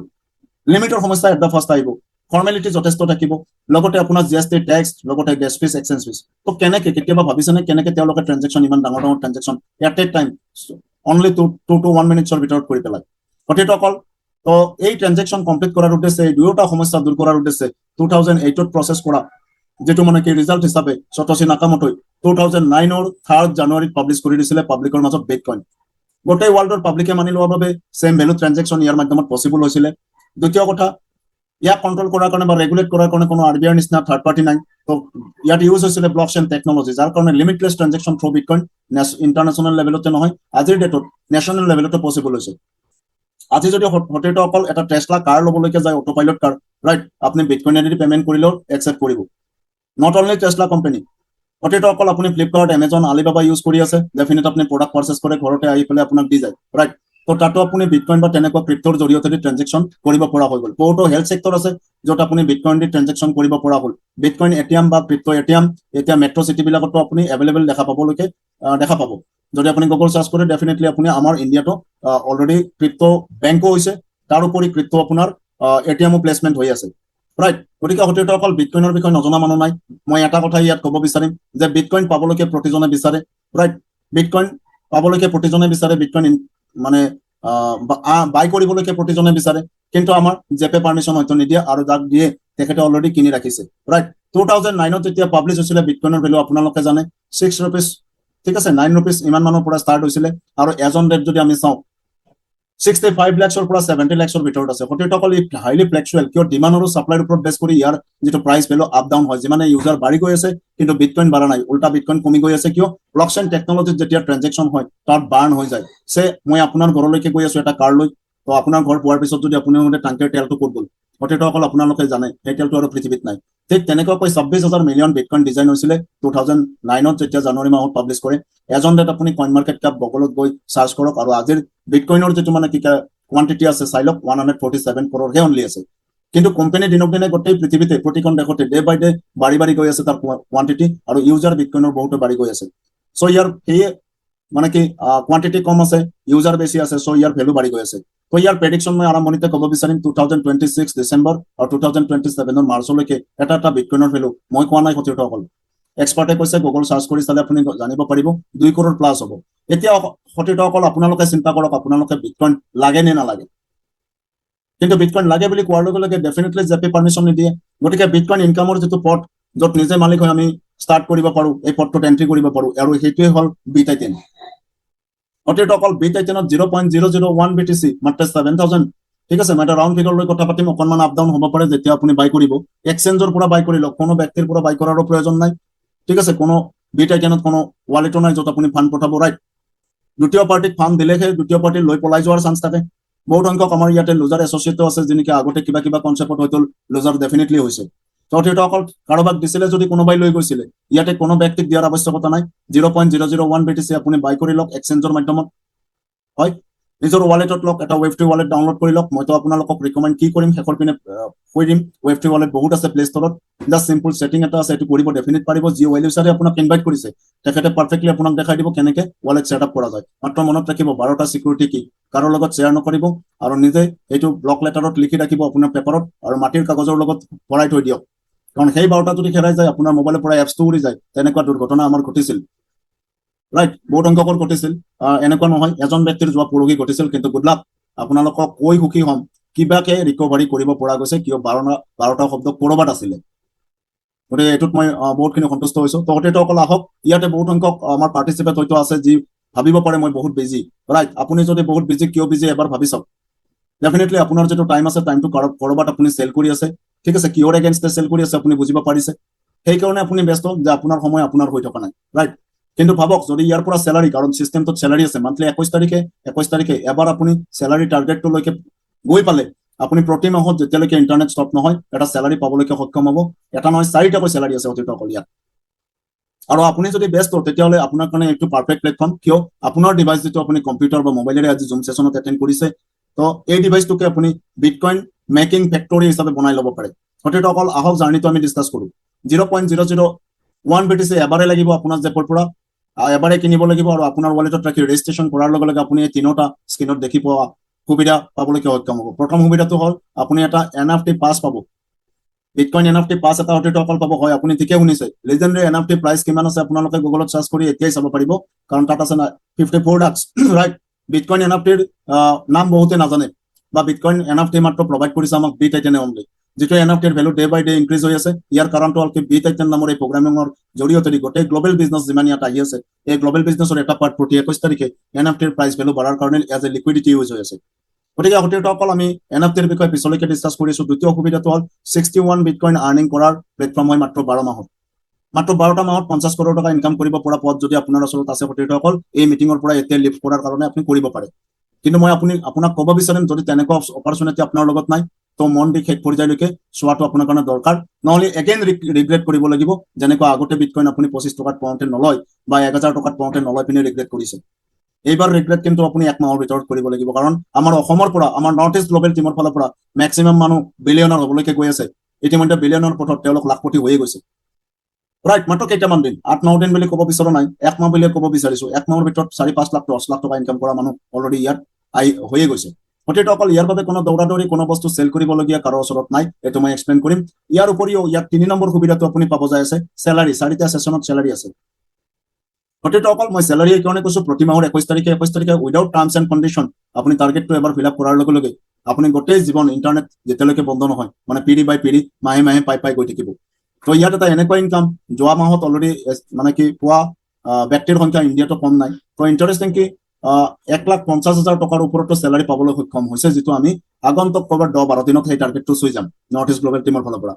লিমিটৰ সমস্যা এটা ফাৰ্ষ্ট আহিব ফৰ্মেলিটি যথেষ্ট থাকিব লগতে আপোনাৰ জিএছটি টেক্স লগতে গেছ ফিজ এক্সচেঞ্জ ফিজ তো কেনেকে কেতিয়াবা ভাবিছেনে কেনেকে তেওঁলোকে ট্ৰেনজেকশ্যন ইমান ডাঙৰ ডাঙৰ transaction at A time only 2 to 1 মিনিটছৰ ভিতৰত কৰি পেলায় সতীৰ্থসকল তো এই ট্ৰেনজেকশ্যন কমপ্লিট কৰাৰ উদ্দেশ্যে এই দুয়োটা সমস্যা দূৰ কৰাৰ উদ্দেশ্যে 2008ত প্ৰচেছ কৰা যেটো মানে কি ৰিজাল্ট হিচাপে সতোশি নাকামোটোই 2009ৰ 3 জানুৱাৰীত পাব্লিছ কৰি দিছিলে পাব্লিকৰ মাজত বিটকইন গোটেই ৱৰ্ল্ডৰ পাব্লিকে মানি লোৱাৰ বাবে সেম ভেলু ট্ৰেনজেকশ্যন ইয়াৰ মাধ্যমত পচিবল হৈছিলে দ্বিতীয় কথা ইয়াক কন্ট্ৰল কৰাৰ কাৰণে বা ৰেগুলেট কৰাৰ কাৰণে কোনো আৰবিআইৰ নিচিনা থাৰ্ড পাৰ্টি নাই তো ইয়াত ইউজ হৈছিলে ব্লকচেইন টেকনলজি যাৰ কাৰণে লিমিটলেছ ট্ৰেনজেকশ্যন থ্ৰু বিটকইন ইণ্টাৰনেশ্যনেল লেভেলতে নহয় আজিৰ ডেটত নেশ্যনেল লেভেলতে পচিবল হৈছে আজি যদি সতীৰ্থসকল এটা টেছলা কাৰ ল'বলৈকে যায় অটো পাইলট কাৰ ৰাইট আপুনি বিটকইনেদি পেমেণ্ট কৰিলেও একচেপ্ট কৰিব নট অনলি টেছলা কোম্পানী সতীৰ্থসকল আপুনি ফ্লিপকাৰ্ট এমেজন আলিবাবা ইউজ কৰি আছে ডেফিনেট আপুনি প্ৰডাক্ট পাৰ্চেছ কৰে ঘৰতে আহি পেলাই আপোনাক দি যায় ৰাইট তো তাতো আপুনি বিটকইন বা তেনেকুৱা ক্ৰিপ্টোৰ জৰিয়তে ট্ৰেনজেকশ্যন কৰিব পৰা হৈ গ'ল বহুতো হেল্থ চেক্টৰ আছে য'ত আপুনি বিটকইন দি ট্ৰেনজেকশ্যন কৰিব পৰা হ'ল বিটকইন এটিএম বা ক্ৰিপ্টো এটিএম এতিয়া মেট্ৰ' চিটিবিলাকতো আপুনি এভেইলেবল দেখা পাব যদি আপুনি গুগল চাৰ্চ কৰে ডেফিনেটলি আপুনি আমাৰ ইণ্ডিয়াতো অলৰেডি ক্ৰিপ্টো বেংকো হৈছে তাৰ উপৰি ক্ৰিপ্টো আপোনাৰ এটিএমো প্লেচমেণ্ট হৈ আছে ৰাইট গতিকে সতীৰ্থসকল বিটকইনৰ বিষয়ে নজনা মানুহ নাই মই এটা কথা ইয়াত ক'ব বিচাৰিম যে বিটকইন পাবলৈকে প্ৰতিজনে বিচাৰে ৰাইট বিটকইন পাবলৈকে প্ৰতিজনে বিচাৰে বিটকইন মানে বাই কৰিবলৈকে প্ৰতিজনে বিচাৰে কিন্তু আমাৰ জেপে পাৰ্মিশ্যন হয়তো নিদিয়ে আৰু যাক দিয়ে তেখেতে অলৰেডি কিনি ৰাখিছে ৰাইট 2009ত যেতিয়া পাব্লিছ হৈছিলে বিটকইনৰ ভেলু আপোনালোকে জানে 6 ৰুপিজ ঠিক আছে 9 ৰুপিজ ইমান মানৰ পৰা ষ্টাৰ্ট হৈছিলে আৰু এজন ডেট যদি আমি চাওঁ 65 লাখৰ পৰা 70 লাখৰ ভিতৰত আছে সতীৰ্থসকল হাইলি ফ্লেক্সুৱেল কিয় ডিমাণ্ড আৰু ছাপ্লাইৰ ওপৰত বেছ কৰি ইয়াৰ যিটো প্ৰাইচ ভেলু আপ ডাউন হয় যিমানে ইউজাৰ বাঢ়ি গৈ আছে কিন্তু বিটকইন বাঢ়া নাই উল্টা বিটকইন কমি গৈ আছে কিয় ব্লকচেইন টেকনলজিত যেতিয়া ট্ৰেনজেকশ্যন হয় তাত বাৰ্ণ হৈ যায় মই আপোনাৰ ঘৰলৈকে গৈ আছো এটা কাৰ লৈ তো আপোনাৰ ঘৰ পোৱাৰ পিছত যদি আপোনাৰ মতে টাংকেৰ তেলটো ক'ত গ'ল সতীৰ্থসকল আপোনালোকে জানে সেই তেলটো আৰু পৃথিৱীত নাই ঠিক তেনেকুৱাকৈ 26,000 মিলিয়ন বিটকইন ডিজাইন হৈছিলে 2009ত যেতিয়া জানুৱাৰী মাহত পাব্লিছ কৰে এজন ডেট আপুনি কইন মাৰ্কেট কেপ গুগলত গৈ চাৰ্চ কৰক আৰু আজিৰ বিটকইনৰ যিটো মানে কি কোৱান্টিটি আছে চাই লওক 147 crore অনলি আছে কিন্তু কোম্পানী দিনক দিনে গোটেই পৃথিৱীতে প্ৰতিখন দেশতে ডে বাই ডে বাঢ়ি গৈ আছে তাৰ কোৱান্টিটি আৰু ইউজাৰ বিটকইনৰ বহুতো বাঢ়ি গৈ আছে চ' ইয়াৰ সেয়ে মানে কি কোৱান্টিটি কম আছে ইউজাৰ বেছি আছে চ' ইয়াৰ ভেলু বাঢ়ি গৈ আছে তো ইয়াৰ প্ৰেডিকশ্যন মই আৰম্ভণিতে ক'ব বিচাৰিম 2026 ডিচেম্বৰ আৰু 2027 মাৰ্চলৈকে এটা বিটকইনৰ ভেলু মই কোৱা নাই সতীৰ্থসকল এক্সপাৰ্টে কৈছে গুগল চাৰ্চ কৰি চালে আপুনি জানিব পাৰিব 2 crore প্লাছ হ'ব এতিয়া সতীৰ্থসকল আপোনালোকে চিন্তা কৰক আপোনালোকে বিটকইন লাগে নে নালাগে কিন্তু বিটকইন লাগে বুলি কোৱাৰ লগে লগে ডেফিনেটলি জেপি পাৰ্মিশ্যন নিদিয়ে গতিকে বিটকইন ইনকামৰ যিটো পথ য'ত নিজে মালিক হৈ আমি ষ্টাৰ্ট কৰিব পাৰোঁ এই পথটোত এণ্ট্ৰি কৰিব পাৰোঁ আৰু সেইটোৱে হ'ল বিটাইটেন সতীৰ্থসকল বিটাইটেনত 0.001 BTC মাত্ৰ 7,000 ঠিক আছে মই এটা ৰাউণ্ড ফিগাৰ লৈ কথা পাতিম অকণমান আপ ডাউন হ'ব পাৰে যেতিয়া আপুনি বাই কৰিব এক্সচেঞ্জৰ পৰা বাই কৰি লওক কোনো ব্যক্তিৰ পৰা বাই কৰাৰো প্ৰয়োজন নাই ঠিক আছে কোনো বিটাইটেনত কোনো ৱালেটো নাই য'ত আপুনি ফাণ্ড পঠাব ৰাইট দ্বিতীয় পাৰ্টিক ফাণ্ড দিলেহে দ্বিতীয় পাৰ্টি লৈ পলাই যোৱাৰ চান্স থাকে বহুত সংখ্যক আমাৰ ইয়াতে লুজাৰ এছ'চিয়েটো আছে যেনেকে আগতে কিবা কিবা কনচেপ্টত হয়তো লুজাৰ ডেফিনেটলি হৈছে তো সতীৰ্থসকল কাৰোবাক দিছিলে যদি কোনোবাই লৈ গৈছিলে ইয়াতে কোনো ব্যক্তিক দিয়াৰ আৱশ্যকতা নাই 0.001 BTC আপুনি বাই কৰি লওক এক্সচেঞ্জৰ মাধ্যমত হয় নিজৰ ৱালেটত লওক এটা ৱেব3 ৱালেট ডাউনলোড কৰি লওক মইতো আপোনালোকক ৰিকমেণ্ড কি কৰিম শেষৰ পিনে কৈ দিম ৱেব3 ৱালেট বহুত আছে প্লে ষ্টৰত জাষ্ট চিম্পল ছেটিং এটা আছে এইটো কৰিব ডেফিনেট পাৰিব যি ৱেল ইউজাৰে আপোনাক ইনভাইট কৰিছে তেখেতে পাৰফেক্টলি আপোনাক দেখাই দিব কেনেকে ৱালেট ছেটআপ কৰা যায় মাত্ৰ মনত ৰাখিব 12টা সিকিউৰিটি কি কাৰো লগত শ্বেয়াৰ নকৰিব আৰু নিজে এইটো ব্লক লেটাৰত লিখি ৰাখিব আপোনাৰ পেপাৰত আৰু মাটিৰ কাগজৰ লগত ভৰাই থৈ দিয়ক কাৰণ সেই 12টা যদি হেৰাই যায় আপোনাৰ মোবাইলৰ পৰা এপছটো উৰি যায় তেনেকুৱা দুৰ্ঘটনা আমাৰ ঘটিছিল ৰাইট বহুত সংখ্যকৰ ঘটিছিল এনেকুৱা নহয় এজন ব্যক্তিৰ যোৱা পৰহি ঘটিছিল কিন্তু গুড লাক আপোনালোকক কৈ সুখী হ'ম কিবাকে ৰিকভাৰী কৰিব পৰা গৈছে কিয় 12টা শব্দ কৰবাত আছিলে গতিকে এইটোত মই বহুতখিনি সন্তুষ্ট হৈছো তো সতীৰ্থসকল আহক ইয়াতে বহুত সংখ্যক আমাৰ পাৰ্টিচিপেট হয়তো আছে যি ভাবিব পাৰে মই বহুত বিজি ৰাইট আপুনি যদি বহুত বিজি কিয় বিজি এবাৰ ভাবি চাওক ডেফিনেটলি আপোনাৰ যেটো টাইম আছে টাইমটো কৰবাত আপুনি সেল কৰি আছে ঠিক আছে কিয়ৰ এগেইনষ্টে সেল কৰি আছে আপুনি বুজিব পাৰিছে সেই কাৰণে আপুনি ব্যস্ত যে আপোনাৰ সময় আপোনাৰ হৈ থকা নাই ৰাইট কিন্তু ভাবক যদি ইয়াৰ পৰা স্যালাৰি কাৰণ সিস্টেমটোত স্যালাৰি আছে মান্থলি 21 তাৰিখে এবাৰ আপুনি স্যালাৰি টাৰ্গেটটো লৈকে গৈ পালে আপুনি প্ৰতি মাহত যেতিয়ালৈকে ইন্টাৰনেট ষ্টপ নহয় এটা স্যালাৰি পাবলৈকে সক্ষম হ'ব এটা নহয় 4টাকৈ স্যালাৰি আছে অতীতসকল ইয়াত আৰু আপুনি যদি ব্যস্ত তেতিয়াহলে আপোনাৰ কাৰণে একটু পাৰফেক্ট প্লেটফৰ্ম কিয় আপোনাৰ ডিভাইস যেটো আপুনি কম্পিউটাৰ বা মোবাইলেৰে আজি জুম সেশনত এটেন্ড কৰিছে তো এই ডিভাইসটোকে আপুনি বিটকয়েন মেকিং ফ্যাক্টৰি হিচাপে বনাই ল'ব পাৰে অতীতসকল আহক জাৰ্নিটো আমি ডিসকাস কৰো 0.001 BTC এবাৰে লাগিব আপোনাৰ জেপৰ পৰা এবাৰে কিনিব লাগিব আৰু আপোনাৰ ৱালেটত ৰাখি ৰেজিষ্ট্ৰেচন কৰাৰ লগে লগে আপুনি এই তিনিটা স্ক্ৰিনত দেখি পোৱা সুবিধা পাবলৈকে সক্ষম হ'ব প্ৰথম সুবিধাটো হ'ল আপুনি এটা NFT পাস পাব বিটকয়েন NFT পাস এটা অতীতসকল পাব হয় আপুনি ঠিকে শুনিছে লেজেন্ডাৰী NFT প্ৰাইস কিমান আছে আপোনালোকে গুগলত সাৰ্চ কৰি এতিয়াই চাব পাৰিব কাৰণ তাত আছে 54 লাখ ৰাইট বিটকয়েন NFT নাম বহুতে নাজানে বা বিটকয়েন NFT মাত্ৰ প্ৰভাইড কৰিছে আমাক বি টাইটেনে অনলি যেটো NFT এৰ ভ্যালু ডে বাই ডে ইনক্ৰিজ হৈ আছে ইয়াৰ কাৰণটো হ'ল কি বি টাইটেন নামৰ এই প্ৰগ্ৰামিঙৰ জৰিয়তে গোটেই গ্লোবাল বিজনেছ যিমান ইয়াত আহি আছে এই গ্লোবাল বিজনেছৰ এটা পাৰ্ট প্ৰতি 21 তাৰিখে NFT এৰ প্ৰাইস ভ্যালু বঢ়াৰ কাৰণে এজ এ লিকুইডিটি ইউজ হৈ আছে গতিকে অতীতসকল আমি NFT এর বিষয়ে পিছলৈকে ডিসকাস কৰিছো দ্বিতীয় সুবিধাটো হ'ল 61 বিটকয়েন আৰ্নিং কৰাৰ প্লেটফৰ্ম হয় মাত্ৰ 12 মাহত মাত্ৰ 12টা মাহত 50 কোটি টকা ইনকাম কৰিব পৰা পথ যদি আপোনাৰ ওচৰত আছে অতীতসকল এই মিটিঙৰ পৰা এতিয়া লিফট কৰাৰ কাৰণে আপুনি কৰিব পাৰে কিন্তু মই আপোনাক ক'ব বিচাৰিম যদি তেনেকুৱা অপৰচুনিটি আপোনাৰ লগত নাই তো মন দি শেষ পৰ্যায়লৈকে চোৱাটো আপোনাৰ কাৰণে দৰকাৰ নহলে এগেইন ৰিগ্ৰেট কৰিব লাগিব যেনেকৈ আগতে বিটকয়েন আপুনি 25 টকাত পাওঁতে নলয় বা 1000 টকাত পাওঁতে নলয় পিনে ৰিগ্ৰেট কৰিছে এইবাৰ ৰিগ্ৰেট কিন্তু আপুনি এক মাহৰ ভিতৰত কৰিব লাগিব কাৰণ আমাৰ অসমৰ পৰা আমাৰ নৰ্থ ইষ্ট গ্লোবাল টিমৰ ফালৰ পৰা ম্যাক্সিমাম মানুহ বিলিয়নাৰ হ'বলৈকে গৈ আছে ইতিমধ্যে বিলিয়নাৰ পথত তেওঁলোক লাখপতি হৈয়ে গৈছে ৰাইট মাত্ৰ কেইটামান দিন 8-9 দিন বুলি ক'ব বিচৰা নাই এক মাহ বুলি ক'ব বিচাৰিছো এক মাহৰ ভিতৰত 4-5 লাখ 10 লাখ টকা ইনকাম কৰা মানুহ অলৰেডি ইয়াত হৈয়ে গৈছে অতীতসকল ইয়াৰ বাবে কোনো দৌৰাদৌৰি কোনো বস্তু সেল কৰিবলগীয়া কাৰো ওচৰত নাই এইটো মই এক্সপ্লেইন কৰিম ইয়াৰ উপৰিও ইয়াত 3 নম্বৰ সুবিধাটো আপুনি পাব যায় আছে স্যালাৰি 4টা সেশনত স্যালাৰি আছে অতীতসকল মই স্যালাৰি এই কাৰণে কৈছো প্ৰতি মাহৰ 21 তাৰিখে উইদাউট টাৰ্মছ এণ্ড কণ্ডিশন আপুনি টাৰ্গেটটো এবাৰ ফিল আপ কৰাৰ লগে লগে আপুনি গোটেই জীৱন ইন্টাৰনেট যেতিয়ালৈকে বন্ধ নহয় মানে পিডি বাই পিডি মাহে পাই গৈ থাকিব তো ইয়াত এটা এনেকুৱা ইনকাম যোৱা মাহত অলৰেডি মানে কি পোৱা ব্যক্তিৰ সংখ্যা ইণ্ডিয়াতো কম নাই তো ইন্টাৰেষ্টিং কি 1,50,000 টকাৰ ওপৰতো স্যালাৰি পাবলৈ সক্ষম হৈছে যেটো আমি আগন্তুক কভাৰ 10-12 দিনত সেই টাৰ্গেটটো চুই যাম নৰ্থ ইষ্ট গ্লোবাল টিমৰ ফালৰ পৰা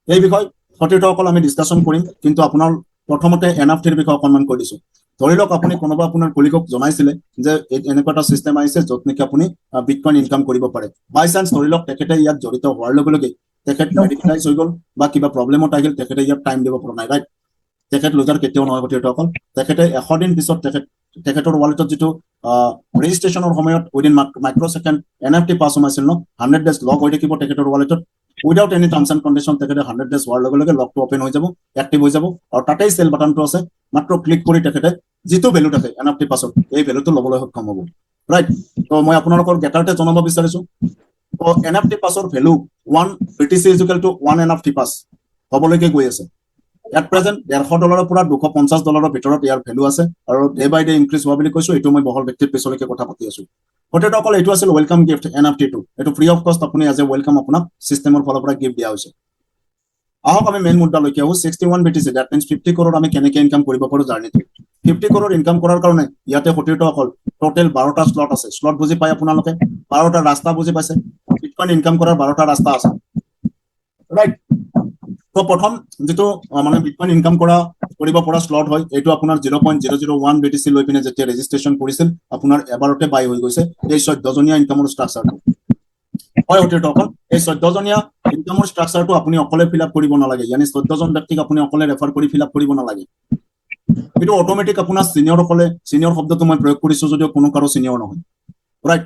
এই বিষয় সতীৰ্থসকল আমি ডিসকাশন কৰিম কিন্তু আপোনাৰ প্ৰথমতে NFT এৰ বিষয়ে অকণমান কৈ দিছো ধৰি লওক আপুনি কোনোবা আপোনাৰ কলিগক জনাইছিলে যে এনেকুৱা এটা সিস্টেম আহিছে য'ত নেকি আপুনি বিটকয়েন ইনকাম কৰিব পাৰে বাই চান্স ধৰি লওক তেখেতে ইয়াত জড়িত হোৱাৰ লগে লগে তেখেত মেডিকেলাইজ হৈ গ'ল বা কিবা প্ৰব্লেমত আহিল তেখেতে ইয়াত টাইম দিব পৰা নাই ৰাইট তেখেত লুজাৰ কেতিয়াও নহয় সতীৰ্থসকল তেখেতে 100 দিন পিছত তেখেতৰ ৱালেটত যেটো ৰেজিষ্ট্ৰেচনৰ সময়ত within micro second NFT pass সোমাইছিল ন 100 ডেজ লগ হৈ থাকিব তেখেতৰ ৱালেটত without any terms and condition তেখেতে 100 ডেজ হোৱাৰ লগে লগে লগটো ওপেন হৈ যাব এক্টিভ হৈ যাব আৰু তাতেই সেল বাটনটো আছে মাত্ৰ ক্লিক কৰি তেখেতে যেটো ভ্যালু থাকে NFT পাছত এই ভ্যালুটো ল'বলৈ সক্ষম হ'ব ৰাইট তো মই আপোনালোকৰ গেটাৰতে জনাব বিচাৰিছো তো NFT পাছৰ ভ্যালু 1 BTC = 1 NFT পাস হ'বলৈকে গৈ আছে এট প্ৰেজেন্ট $150 পৰা $250 ভিতৰত ইয়াৰ ভ্যালু আছে আৰু ডে বাই ডে ইনক্ৰিজ হোৱা বুলি কৈছো এটো মই বহল ব্যক্তিৰ পিছলৈকে কথা পাতি আছো অতীতসকল এইটো আছিল ওয়েলকাম গিফট NFT টো এটো ফ্ৰী অফ কষ্ট আপুনি এজ এ ওয়েলকাম আপোনাক সিস্টেমৰ ফালৰ পৰা গিফট দিয়া হৈছে আহক আমি মেইন মুদ্দালৈকে আহো 61 BTC দ্যাট মিন্স 50 crore আমি কেনেকৈ ইনকাম কৰিব পাৰো জাৰ্নিটো 50 crore ইনকাম কৰাৰ কাৰণে ইয়াতে সতীৰ্থসকল টোটেল 12টা স্লট আছে স্লট বুজি পায় আপোনালোকে 12টা ৰাস্তা বুজি পাইছে বিটকয়েন ইনকাম কৰাৰ 12টা ৰাস্তা আছে ৰাইট তো প্ৰথম যেটো মানে বিটকয়েন ইনকাম কৰা কৰিব পৰা স্লট হয় এইটো আপোনাৰ 0.001 BTC লৈ পিনে যেতিয়া ৰেজিষ্ট্ৰেচন কৰিছিল আপোনাৰ এবাৰতে বাই হৈ গৈছে এই 14 জনীয়া ইনকামৰ ষ্ট্ৰাকচাৰটো হয় অতিৰিক্তসকল এই 14 জনীয়া ইনকামৰ ষ্ট্ৰাকচাৰটো আপুনি অকলে ফিল আপ কৰিব নালাগে ইয়ানি 14 জন ব্যক্তিক আপুনি অকলে ৰেফাৰ কৰি ফিল আপ কৰিব নালাগে এইটো অটোমেটিক আপোনাৰ সিনিয়ৰ অকলে সিনিয়ৰ শব্দটো মই প্ৰয়োগ কৰিছো যদিও কোনো কাৰো সিনিয়ৰ নহয় ৰাইট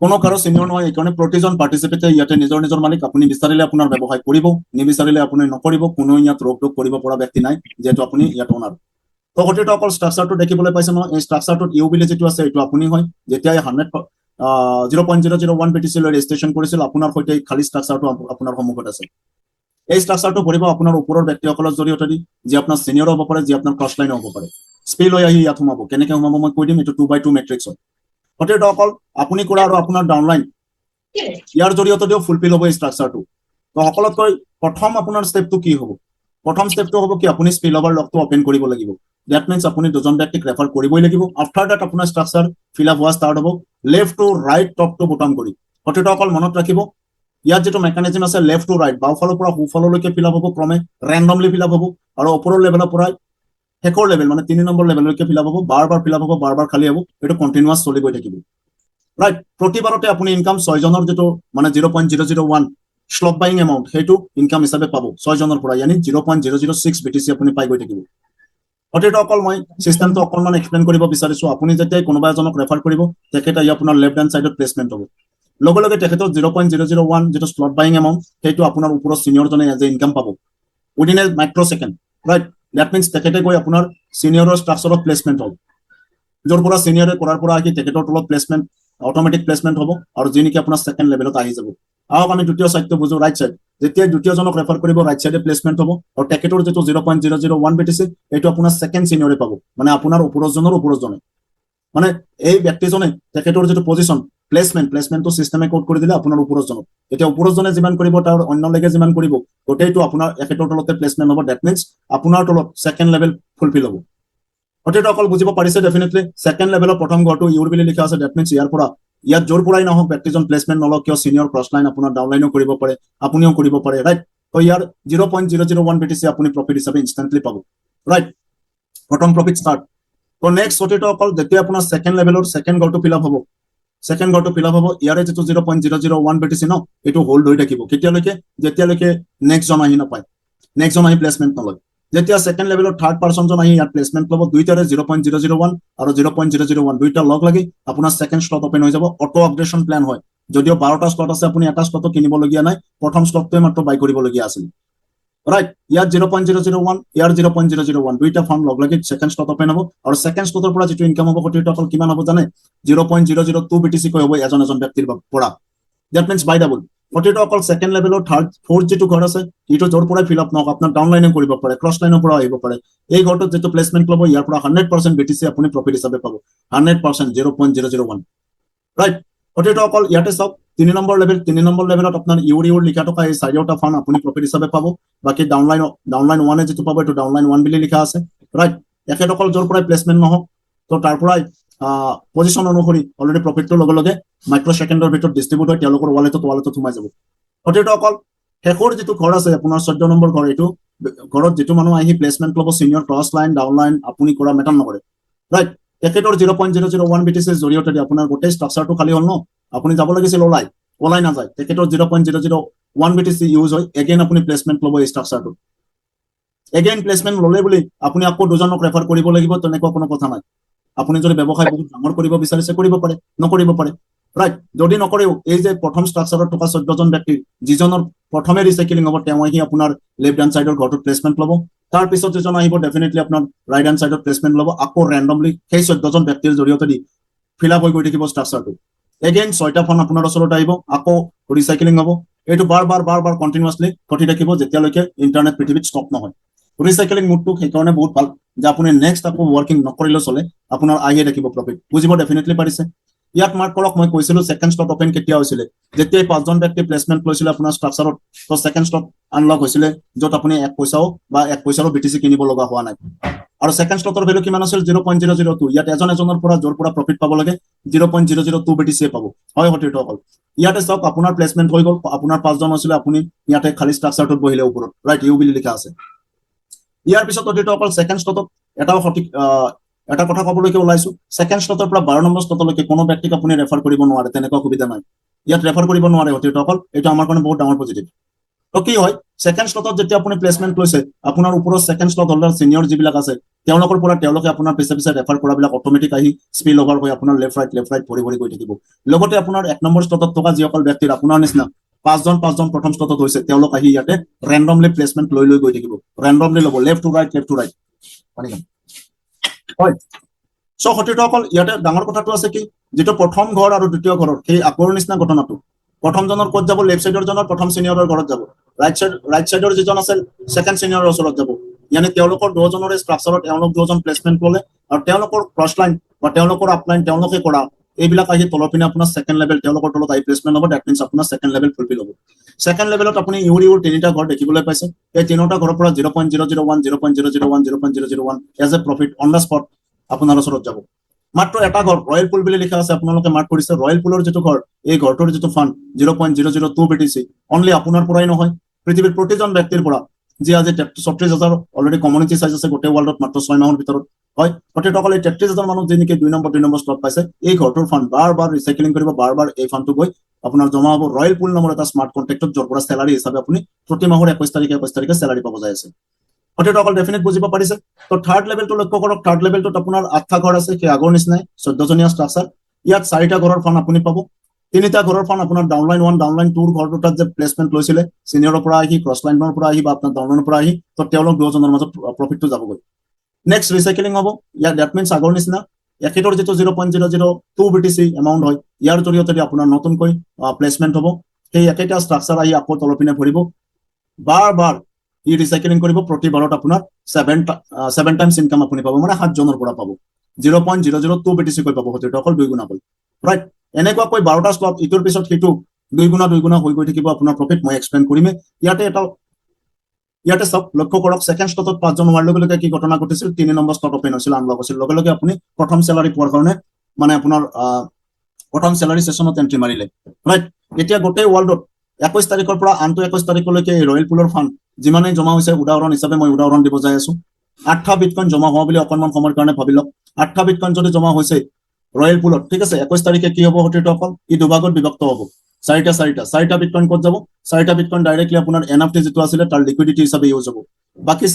কোনো কাৰো সিনিয়ৰ নহয় এইকাৰণে প্ৰতিজন পাৰ্টিচিপেটে ইয়াতে নিজৰ নিজৰ মালিক আপুনি বিচাৰিলে আপোনাৰ ব্যৱসায় কৰিব নিবিচাৰিলে আপুনি নকৰিব কোনো ইয়াত ৰোক টোক কৰিব পৰা ব্যক্তি নাই যেহেতু আপুনি ইয়াত অনাৰ তো অকল ষ্ট্ৰাকচাৰটো দেখিবলৈ পাইছে নহয় এই ষ্ট্ৰাকচাৰটোত ইউ বুলি যিটো আছে এইটো আপুনি হয় যেতিয়া 0.001 BTC লৈ ৰেজিষ্ট্ৰেচন কৰিছিল আপোনাৰ সৈতে খালি ষ্ট্ৰাকচাৰটো আপোনাৰ সন্মুখত আছে এই ষ্ট্ৰাকচাৰটো ভৰিব আপোনাৰ ওপৰৰ ব্যক্তিসকলৰ জৰিয়তে দি যে আপোনাৰ সিনিয়ৰ হ'ব পাৰে যে আপোনাৰ ক্ৰছ লাইন হ'ব পাৰে স্পে লৈ আহি ইয়াত সোমাব কেনেকৈ সোমাব মই কৈ দিম এইটো 2x2 মেট্ৰিক্স হয় অতিৰিক্তসকল আপুনি কৰা আৰু আপোনাৰ ডাউনলাইন ইয়াৰ জৰিয়তে দিও ফুলফিল হ'ব এই ষ্ট্ৰাকচাৰটো তো সকলোতকৈ প্ৰথম আপোনাৰ ষ্টেপটো কি হ'ব প্ৰথম ষ্টেপটো হ'ব কি আপুনি স্পিল ওভাৰ লগটো ওপেন কৰিব লাগিব দ্যাট মিন্স আপুনি দুজন ব্যক্তিক ৰেফাৰ কৰিবই লাগিব আফটাৰ দ্যাট আপোনাৰ ষ্ট্ৰাকচাৰ ফিল আপ হোৱা ষ্টাৰ্ট হ'ব left to right top to bottom কৰি অতিৰিক্তসকল মনত ৰাখিব ইয়াত যেটো মেকানিজম আছে লেফট টু ৰাইট বাওঁফালৰ পৰা সোঁফাললৈকে ফিল আপ হ'ব ক্ৰমে ৰেন্ডমলি ফিল আপ হ'ব আৰু ওপৰৰ লেভেলৰ পৰা শেষৰ লেভেল মানে 3 নম্বৰ লেভেললৈকে ফিল আপ হ'ব বাৰ ফিল আপ হ'ব বাৰ খালি হ'ব এইটো কন্টিনিউয়াস চলি গৈ থাকিব ৰাইট প্ৰতিবাৰতে আপুনি ইনকাম 6 জনৰ যেটো মানে 0.001 স্লট বাইং এমাউন্ট হেতু ইনকাম হিচাপে পাব 6 জনৰ পৰা ইয়ানি 0.006 BTC আপুনি পাই গৈ থাকিব অতিৰিক্তসকল মই সিস্টেমটো অকনমান এক্সপ্লেইন কৰিব বিচাৰিছো আপুনি যেতিয়া কোনোবা এজনক ৰেফাৰ কৰিব তেখেতে আপোনাৰ লেফট হ্যান্ড সাইডত প্লেসমেন্ট হ'ব লগে লগে তেখেতৰ 0.001 যেটো স্লট বাইং এমাউন্ট হেতু আপোনাৰ ওপৰৰ সিনিয়ৰ জনে এজ ইনকাম পাব within a micro second right that means তেখেতে গৈ আপোনাৰ সিনিয়ৰৰ ষ্ট্ৰাকচাৰত প্লেসমেন্ট হ'ল যৰ পৰা সিনিয়ৰে কৰাৰ পৰা আহি তেখেতৰ তলত প্লেসমেন্ট অটোমেটিক প্লেসমেন্ট হ'ব আৰু যি নেকি আপোনাৰ সেকেন্ড লেভেলত আহি যাব আহক আমি দ্বিতীয় সাইডটো বুজো ৰাইট সাইড যেতিয়া দ্বিতীয় জনক ৰেফাৰ কৰিব ৰাইট সাইডে প্লেসমেন্ট হ'ব আৰু তেখেতৰ যেটো 0.001 BTC এটো আপোনাৰ সেকেন্ড সিনিয়ৰে পাব মানে আপোনাৰ ওপৰৰ জনে মানে এই ব্যক্তিজনে তেখেতৰ যেটো পজিশন প্লেসমেন্টটো সিস্টেমে কোড কৰি দিলে আপোনাৰ ওপৰৰ জনক এটা ওপৰৰ জনে যিমান কৰিব তাৰ অন্য লেগে যিমান কৰিব গোটেইটো আপোনাৰ একেটোৰ তলতে প্লেসমেন্ট হ'ব দ্যাট মিন্স আপোনাৰ তলত সেকেন্ড লেভেল ফুলফিল হ'ব অতিৰিক্তসকল বুজিব পাৰিছে ডেফিনেটলি সেকেন্ড লেভেলৰ প্ৰথম ঘৰটো ইউৰ বুলি লিখা আছে দ্যাট মিন্স ইয়াত জোৰ পৰাই নহওক ব্যক্তিজন প্লেসমেন্ট নলক কিয় সিনিয়ৰ ক্ৰছ লাইন আপোনাৰ ডাউনলাইনও কৰিব পাৰে আপুনিও কৰিব পাৰে ৰাইট তো ইয়াৰ 0.001 BTC আপুনি প্ৰফিট হিচাপে ইনষ্টেন্টলি পাব ৰাইট প্ৰথম প্ৰফিট ষ্টাৰ্ট তো নেক্সট অতিৰিক্তসকল যেতিয়া আপোনাৰ সেকেন্ড লেভেলৰ সেকেন্ড ঘৰটো ফিল আপ হ'ব ইয়াৰে যেটো 0.001 BTC ন এটো হোল্ড হৈ থাকিব কেতিয়ালৈকে যেতিয়ালৈকে নেক্সট জন আহি নাপায় নেক্সট জন আহি প্লেসমেন্ট নলয় যেতিয়া সেকেন্ড লেভেলৰ থাৰ্ড পাৰসন জন আহি ইয়াত প্লেসমেন্ট ল'ব দুইটাৰে 0.001 আৰু 0.001 দুইটা লগ লাগি আপোনাৰ সেকেন্ড স্লট ওপেন হৈ যাব অটো আপগ্ৰেডেশন প্ল্যান হয় যদিও 12টা স্লট আছে আপুনি এটা স্লটও কিনিব লগিয়া নাই প্ৰথম স্লটটোৱে মাত্ৰ বাই কৰিব লগিয়া আছিল ৰাইট ইয়াত 0.001 ইয়াৰ 0.001 দুইটা ফাৰ্ম লগ লাগি সেকেন্ড স্লট ওপেন হ'ব আৰু সেকেন্ড স্লটৰ পৰা যেটো ইনকাম হ'ব অতিৰিক্তসকল কিমান হ'ব জানে 0.002 BTC কৈ হ'ব এজন ব্যক্তিৰ পৰা দ্যাট মিন্স বাই ডাবল অতিৰিক্তসকল সেকেন্ড লেভেলৰ থাৰ্ড ফোৰ্থ যেটো ঘৰ আছে ইটো জোৰ পৰাই ফিল আপ নহওক আপোনাৰ ডাউনলাইনে কৰিব পাৰে ক্ৰছ লাইনৰ পৰা আহিব পাৰে এই ঘৰটোত যেটো প্লেসমেন্ট ল'ব ইয়াৰ পৰা 100% BTC আপুনি প্ৰফিট হিচাপে পাব 100% 0.001 ৰাইট অতিৰিক্তসকল ইয়াতে চাওক 3 নম্বৰ লেভেলত আপোনাৰ ইউৰ লিখা থকা এই চাৰিটা ফান্ড আপুনি প্ৰফিট হিচাপে পাব বাকি ডাউনলাইন 1 এ যেটো পাব এটো ডাউনলাইন 1 বুলি লিখা আছে ৰাইট একেসকল জোৰ পৰাই প্লেসমেন্ট নহওক তো তাৰ পৰাই পজিশন অনুসৰি অলৰেডি প্ৰফিটটো লগে লগে মাইক্ৰো সেকেন্ডৰ ভিতৰত ডিস্ট্ৰিবিউট হয় তেওঁলোকৰ ওয়ালেটত সোমাই যাব অতিৰিক্তসকল শেষৰ যেটো ঘৰ আছে আপোনাৰ 14 নম্বৰ ঘৰ এটো ঘৰত যেটো মানুহ আহি প্লেসমেন্ট ল'ব সিনিয়ৰ ক্ৰছ লাইন ডাউনলাইন আপুনি কৰা মেটাৰ নকৰে ৰাইট তেখেতৰ 0.001 BTC জৰিয়তে আপোনাৰ গোটেই ষ্ট্ৰাকচাৰটো খালি হ'ল ন আপুনি যাব লাগিছিল ওলাই নাযায় তেখেতৰ 0.001 BTC ইউজ হয় এগেইন আপুনি প্লেসমেন্ট ল'ব এই ষ্ট্ৰাকচাৰটো এগেইন প্লেসমেন্ট ল'লে বুলি আপুনি আকৌ দুজনক ৰেফাৰ কৰিব লাগিব তেনেকুৱা কোনো কথা নাই আপুনি যদি ব্যৱসায় বহুত ডাঙৰ কৰিব বিচাৰিছে কৰিব পাৰে নকৰিব পাৰে ৰাইট যদি নকৰেও এই যে প্ৰথম ষ্ট্ৰাকচাৰত থকা 14 জন ব্যক্তি যিজনৰ প্ৰথমে ৰিসাইক্লিং হ'ব তেওঁ আহি আপোনাৰ লেফট হ্যান্ড সাইডৰ ঘৰটো প্লেসমেন্ট ল'ব তাৰ পিছত যেজন আহিব ডেফিনেটলি আপোনাৰ ৰাইট হ্যান্ড সাইডত প্লেসমেন্ট ল'ব আকৌ ৰেন্ডমলি সেই 14 জন ব্যক্তিৰ জৰিয়তে দি ফিল আপ হৈ গৈ থাকিব ষ্ট্ৰাকচাৰটো এগেইন 6টা ফান্ড আপোনাৰ ওচৰত আহিব আকৌ ৰিসাইক্লিং হ'ব এইটো বাৰ কন্টিনিউয়াসলি ঘটি থাকিব যেতিয়ালৈকে ইন্টাৰনেট পৃথিৱীত ষ্টপ নহয় ৰিসাইক্লিং মুডটো সেইকাৰণে বহুত ভাল যে আপুনি নেক্সট আকৌ ওয়াৰ্কিং নকৰিলে চলে আপোনাৰ আহিয়ে থাকিব প্ৰফিট বুজিব ডেফিনেটলি পাৰিছে ইয়াত মাৰ্ক কৰক মই কৈছিলো সেকেন্ড স্লট ওপেন কেতিয়া হৈছিল যেতিয়া 5 জন ব্যক্তি প্লেসমেন্ট লৈছিল আপোনাৰ ষ্ট্ৰাকচাৰত তো সেকেন্ড স্লট আনলক হৈছিল যত আপুনি 1 পইচাও BTC কিনিব লগা হোৱা নাই আৰু সেকেন্ড স্লটৰ ভ্যালু কিমান আছিল 0.002 ইয়াত এজনৰ পৰা জোৰ পৰা প্ৰফিট পাব লাগে 0.002 BTC পাব হয় অতিৰিক্তসকল ইয়াতে চাওক আপোনাৰ প্লেসমেন্ট হৈ গল আপোনাৰ 5 জন আছিল আপুনি ইয়াতে খালি ষ্ট্ৰাকচাৰটোত বহিলে ওপৰত ৰাইট ইউ বুলি লিখা আছে ইয়াৰ পিছত সতীৰ্থসকল ছেকেণ্ড স্লটত এটাও সঠিক এটা কথা ক'বলৈকে ওলাইছো, ছেকেণ্ড স্লটৰ পৰা 12 নম্বৰ স্লটলৈকে কোনো ব্যক্তিক আপুনি ৰেফাৰ কৰিব নোৱাৰে, তেনেকুৱা সুবিধা নাই। ইয়াত ৰেফাৰ কৰিব নোৱাৰে সতীৰ্থসকল, এইটো আমাৰ কাৰণে বহুত ডাঙৰ পজিটিভ। তো কি হয়, ছেকেণ্ড স্লটত যেতিয়া আপুনি প্লেচমেণ্ট লৈছে, আপোনাৰ ওপৰত ছেকেণ্ড স্লট হোল্ডাৰ চিনিয়ৰ যিবিলাক আছে তেওঁলোকৰ পৰা তেওঁলোকে আপোনাৰ পিছে পিছে ৰেফাৰ কৰাবিলাক অট'মেটিক আহি স্পিল অভাৰ হৈ আপোনাৰ লেফ্ট ৰাইট ভৰি ভৰি গৈ থাকিব। লগতে আপোনাৰ 1 নম্বৰ স্লটত থকা যিসকল ব্যক্তিৰ আপোনাৰ নিচিনা পাঁচজন প্ৰথম স্লটত হৈছে, তেওঁলোক আহি ইয়াতে ৰেণ্ডমলি প্লেচমেণ্ট লৈ গৈ থাকিব, ৰেণ্ডমলি ল'ব, লেফ্ট টু ৰাইট হয়। চ' সতীৰ্থসকল ইয়াতে ডাঙৰ কথাটো আছে কি, যিটো প্ৰথম ঘৰ আৰু দ্বিতীয় ঘৰৰ সেই আকৰৰ নিচিনা ঘটনাটো, প্ৰথমজনৰ ক'ত যাব, লেফ্ট চাইডৰ জনৰ প্ৰথম চিনিয়ৰৰ ঘৰত যাব, ৰাইট চাইডৰ যিজন আছে ছেকেণ্ড চিনিয়ৰৰ ওচৰত যাব। ইয়ানি তেওঁলোকৰ দুজনৰে ষ্ট্ৰাকচাৰত তেওঁলোক দুজন প্লেচমেণ্ট ল'লে আৰু তেওঁলোকৰ ক্ৰছ লাইন বা তেওঁলোকৰ আপলাইন তেওঁলোকে কৰা এইবিলাক আহি তলৰ পিনে আপোনাৰ ছেকেণ্ড লেভেল তেওঁলোকৰ তলত আহি প্লেচমেণ্ট হ'ব, ডেট মিনছ আপোনাৰ ছেকেণ্ড লেভেল ফুলফিল হ'ব। ছেকেণ্ড লেভেলত আপুনি ইউৰ তিনিটা ঘৰ দেখিবলৈ পাইছে, এই তিনিটা ঘৰৰ পৰা 0.001 0.001 0.001 as a profit on the spot আপোনাৰ ওচৰত যাব। মাত্ৰ এটা ঘৰ ৰয়েল পুল বুলি লিখা আছে, আপোনালোকে মাৰ্ক কৰিছে, ৰয়েল পুলৰ যিটো ঘৰ, এই ঘৰটোৰ যিটো ফাণ্ড 0.002 BTC অনলি আপোনাৰ পৰাই নহয়, পৃথিৱীৰ প্ৰতিজন ব্যক্তিৰ পৰা, যি আজি 36,000 অলৰেডি কমিউনিটি চাইজ আছে গোটেই ৱৰ্ল্ডত মাত্ৰ 6 মাহৰ ভিতৰত হয়। সতীৰ্থসকল এই 33,000 মানুহ যি নেকি 2 নম্বৰ স্লট পাইছে, এই ঘৰটোৰ ফাণ্ড বাৰ ৰিচাইকেলিং কৰিব, বাৰ এই ফাণ্ডটো গৈ আপোনাৰ জমা হ'ব ৰয়েল পুল নামৰ এটা স্মাৰ্ট কন্ট্ৰেক্টত, য'ৰ পৰা চেলাৰী হিচাপে আপুনি প্ৰতি মাহৰ 21 তাৰিখে চেলাৰী পাব যাই আছে। সতীৰ্থসকল ডেফিনেট বুজিব পাৰিছে। তো থাৰ্ড লেভেলটো লক্ষ্য কৰক, থাৰ্ড লেভেলটোত আপোনাৰ 8টা ঘৰ আছে, সেই আগৰ নিচিনাই 14জনীয়া ষ্ট্ৰাকচাৰ। ইয়াত 4টা ঘৰৰ ফাণ্ড আপুনি পাব, 3টা ঘৰৰ ফাণ্ড আপোনাৰ ডাউনলাইন 1 ডাউনলাইন 2 ঘৰ দুটাত যে প্লেচমেণ্ট লৈছিলে চিনিয়ৰৰ পৰা আহি, ক্ৰছ লাইনৰ পৰা আহি বা আপোনাৰ ডাউনলাইনৰ পৰা আহি, তো তেওঁলোক দুজনৰ মাজত প্ৰফিটটো যাবগৈ। নেক্সট ৰিচাইকেলিং হ'ব, ইয়াত ডেট মিনছ আগৰ নিচিনা একেটোৰ যিটো 0.002 BTC এমাউণ্ট হয়, ইয়াৰ জৰিয়তে আপোনাৰ নতুনকৈ প্লেচমেণ্ট হ'ব, সেই একেটা ষ্ট্ৰাকচাৰ আহি আকৌ তলৰ পিনে ভৰিব, বাৰ ই ৰিচাইকেলিং কৰিব, প্ৰতিবাৰত আপোনাৰ 7 টাইমছ ইনকাম আপুনি পাব, মানে 7জনৰ পৰা পাব, 0.002 BTC কৈ পাব সতীৰ্থসকল, 2 গুণা হ'ল ৰাইট। এনেকুৱাকৈ 12টা স্লট ইটোৰ পিছত সিটো 2 গুণা হৈ গৈ থাকিব আপোনাৰ প্ৰফিট, মই এক্সপ্লেইন কৰিমেই। ইয়াতে চব লক্ষ্য কৰক, ছেকেণ্ড স্লটত 5জন হোৱাৰ লগে লগে কি ঘটনা ঘটিছিল, 3 নম্বৰ স্লট অপেন হৈছিল, আনলক হৈছিল, লগে লগে আপুনি প্ৰথম চেলাৰী পোৱাৰ কাৰণে মানে আপোনাৰ প্ৰথম চেলাৰী ছেছনত এণ্ট্ৰি মাৰিলে ৰাইট। এতিয়া গোটেই ৱৰ্ল্ডত 21 তাৰিখৰ পৰা আনটো 21 তাৰিখলৈকে এই ৰয়েল পুলৰ ফাণ্ড যিমানেই জমা হৈছে, উদাহৰণ হিচাপে মই উদাহৰণ দিব যাই আছো, 8টা বিটকইন জমা হোৱা বুলি অকণমান সময়ৰ কাৰণে ভাবি লওক। 8টা বিটকইন যদি জমা হৈছে ৰয়েল পুলত, ঠিক আছে, 21 তাৰিখে কি হ'ব সতীৰ্থসকল, ই দুভাগত বিভক্ত হ'ব, 4টা বিটকইন ক'ত যাব, 4টা বিটকইন ডাইৰেক্টলি আপোনাৰ NFT যিটো আছিলে তাৰ লিকুইডিটি হিচাপে ইউজ হ'ব। বাকী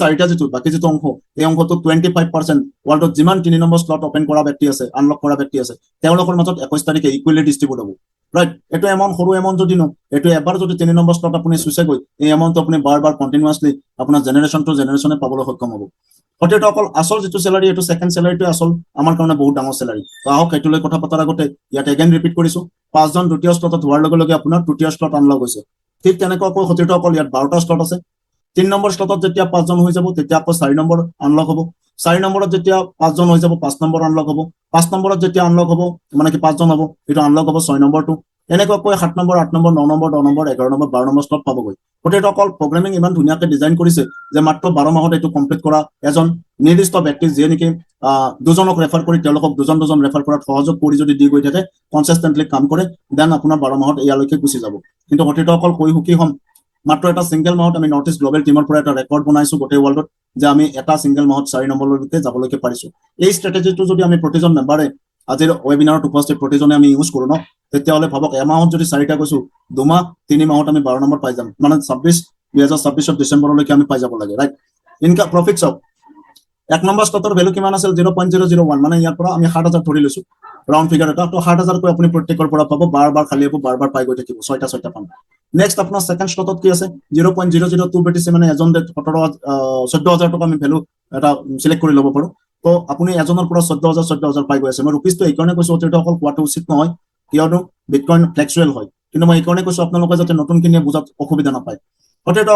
যিটো অংশ, এই অংশটো 25% ৱৰ্ল্ডত যিমান 3 নম্বৰ স্লট অপেন কৰা ব্যক্তি আছে, আনলক কৰা ব্যক্তি আছে, তেওঁলোকৰ মাজত 21 তাৰিখে ইকুৱেলি ডিষ্ট্ৰিবিউট হ'ব ৰাইট। এইটো এমাউণ্ট সৰু এমাউণ্ট যদি ন, এইটো এবাৰ যদি 3 নম্বৰ স্লট আপুনি চুইছে গৈ, এই এমাউণ্টটো আপুনি বাৰ কণ্টিনিউৱাছলি আপোনাৰ জেনেৰেশ্যন টু জেনেৰেশ্যনে পাবলৈ সক্ষম হ'ব। সতীৰ্থসকল আচল যিটো চেলাৰী, এইটো ছেকেণ্ড চেলাৰীটোৱে আচল আমাৰ কাৰণে বহুত ডাঙৰ চেলাৰী। তো আহক সেইটো লৈ কথা পতাৰ আগতে ইয়াত এগেইন ৰিপিট কৰিছো, 5জন দ্বিতীয় স্লটত হোৱাৰ লগে লগে আপোনাৰ তৃতীয় স্লট আনলক হৈছে। ঠিক তেনেকুৱাকৈ সতীৰ্থসকল ইয়াত 12টা স্লট আছে, 3 নম্বৰ স্লটত যেতিয়া 5জন হৈ যাব, তেতিয়া আকৌ 4 নম্বৰ আনলক হ'ব, 4 নম্বৰত যেতিয়া 5জন হৈ যাব, 5 নম্বৰ আনলক হ'ব, 5 নম্বৰত যেতিয়া আনলক হ'ব, মানে কি 5জন হ'ব, এইটো আনলক হ'ব 6 নম্বৰটো, এনেকুৱাকৈ 7 number 8 number 9 number 10 number 11 number 12 number slot পাবগৈ। সতীৰ্থসকল প্ৰগ্ৰেমিং ইমান ধুনীয়াকৈ ডিজাইন কৰিছে যে মাত্ৰ 12 মাহত এইটো কমপ্লিট কৰা এজন নিৰ্দিষ্ট ব্যক্তি, যিয়ে নেকি 2জনক ৰেফাৰ কৰি তেওঁলোকক 2জন ৰেফাৰ কৰাত সহযোগ কৰি যদি দি গৈ থাকে, কনচিষ্টেণ্টলি কাম কৰে, দেন আপোনাৰ 12 মাহত ইয়ালৈকে গুচি যাব। কিন্তু সতীৰ্থসকল কৈ সুখী হ'ম, মাত্ৰ এটা ছিংগল মাহত আমি নৰ্থ ইষ্ট গ্ল'বেল টিমৰ পৰা এটা ৰেকৰ্ড বনাইছো গোটেই ৱৰ্ল্ডত, যে আমি এটা ছিংগল মাহত 4 নম্বৰলৈকে যাবলৈকে পাৰিছো। এই ষ্ট্ৰেটেজিটো যদি আমি প্ৰতিজন মেম্বাৰে আজিৰ ৱেবিনাৰত উপস্থিত প্ৰতিজনে আমি ইউজ কৰো ন, তেতিয়াহ'লে ভাবক এমাহত যদি 4টা কৈছো, 2 মাহ 3 মাহত আমি 12 নম্বৰ পাই যাম, মানে 2026 ডিচেম্বৰলৈকে আমি পাই যাব লাগে ৰাইট। ইনকাম প্ৰফিট চাওক, 1 নম্বৰ স্লটৰ ভেলু কিমান আছিল, 0.001, মানে ইয়াৰ পৰা আমি 7,000 ধৰি লৈছো ৰাউণ্ড ফিগাৰ এটা, তো 7,000 কৈ আপুনি প্ৰত্যেকৰ পৰা পাব, বাৰ খালী হ'ব, বাৰ পাই গৈ থাকিব, 6টা পাম। নেক্সট আপোনাৰ ছেকেণ্ড স্লটত কি আছে, 0.002 BTC, মানে এজন 14,000 টকা আমি ভেলু এটা চিলেক্ট কৰি ল'ব পাৰো। তো আপুনি এজনৰ পৰা 14,000 পাই গৈ আছে। মই ৰুপিজটো এইকাৰণে কৈছো অকল কোৱাটো উচিত নহয়, কিয়নো বিটকইন ফ্লেক্সুৱেল হয়, কিন্তু মই এইকাৰণে কৈছো আপোনালোকে যাতে নতুনখিনিয়ে বুজাত অসুবিধা নাপায়।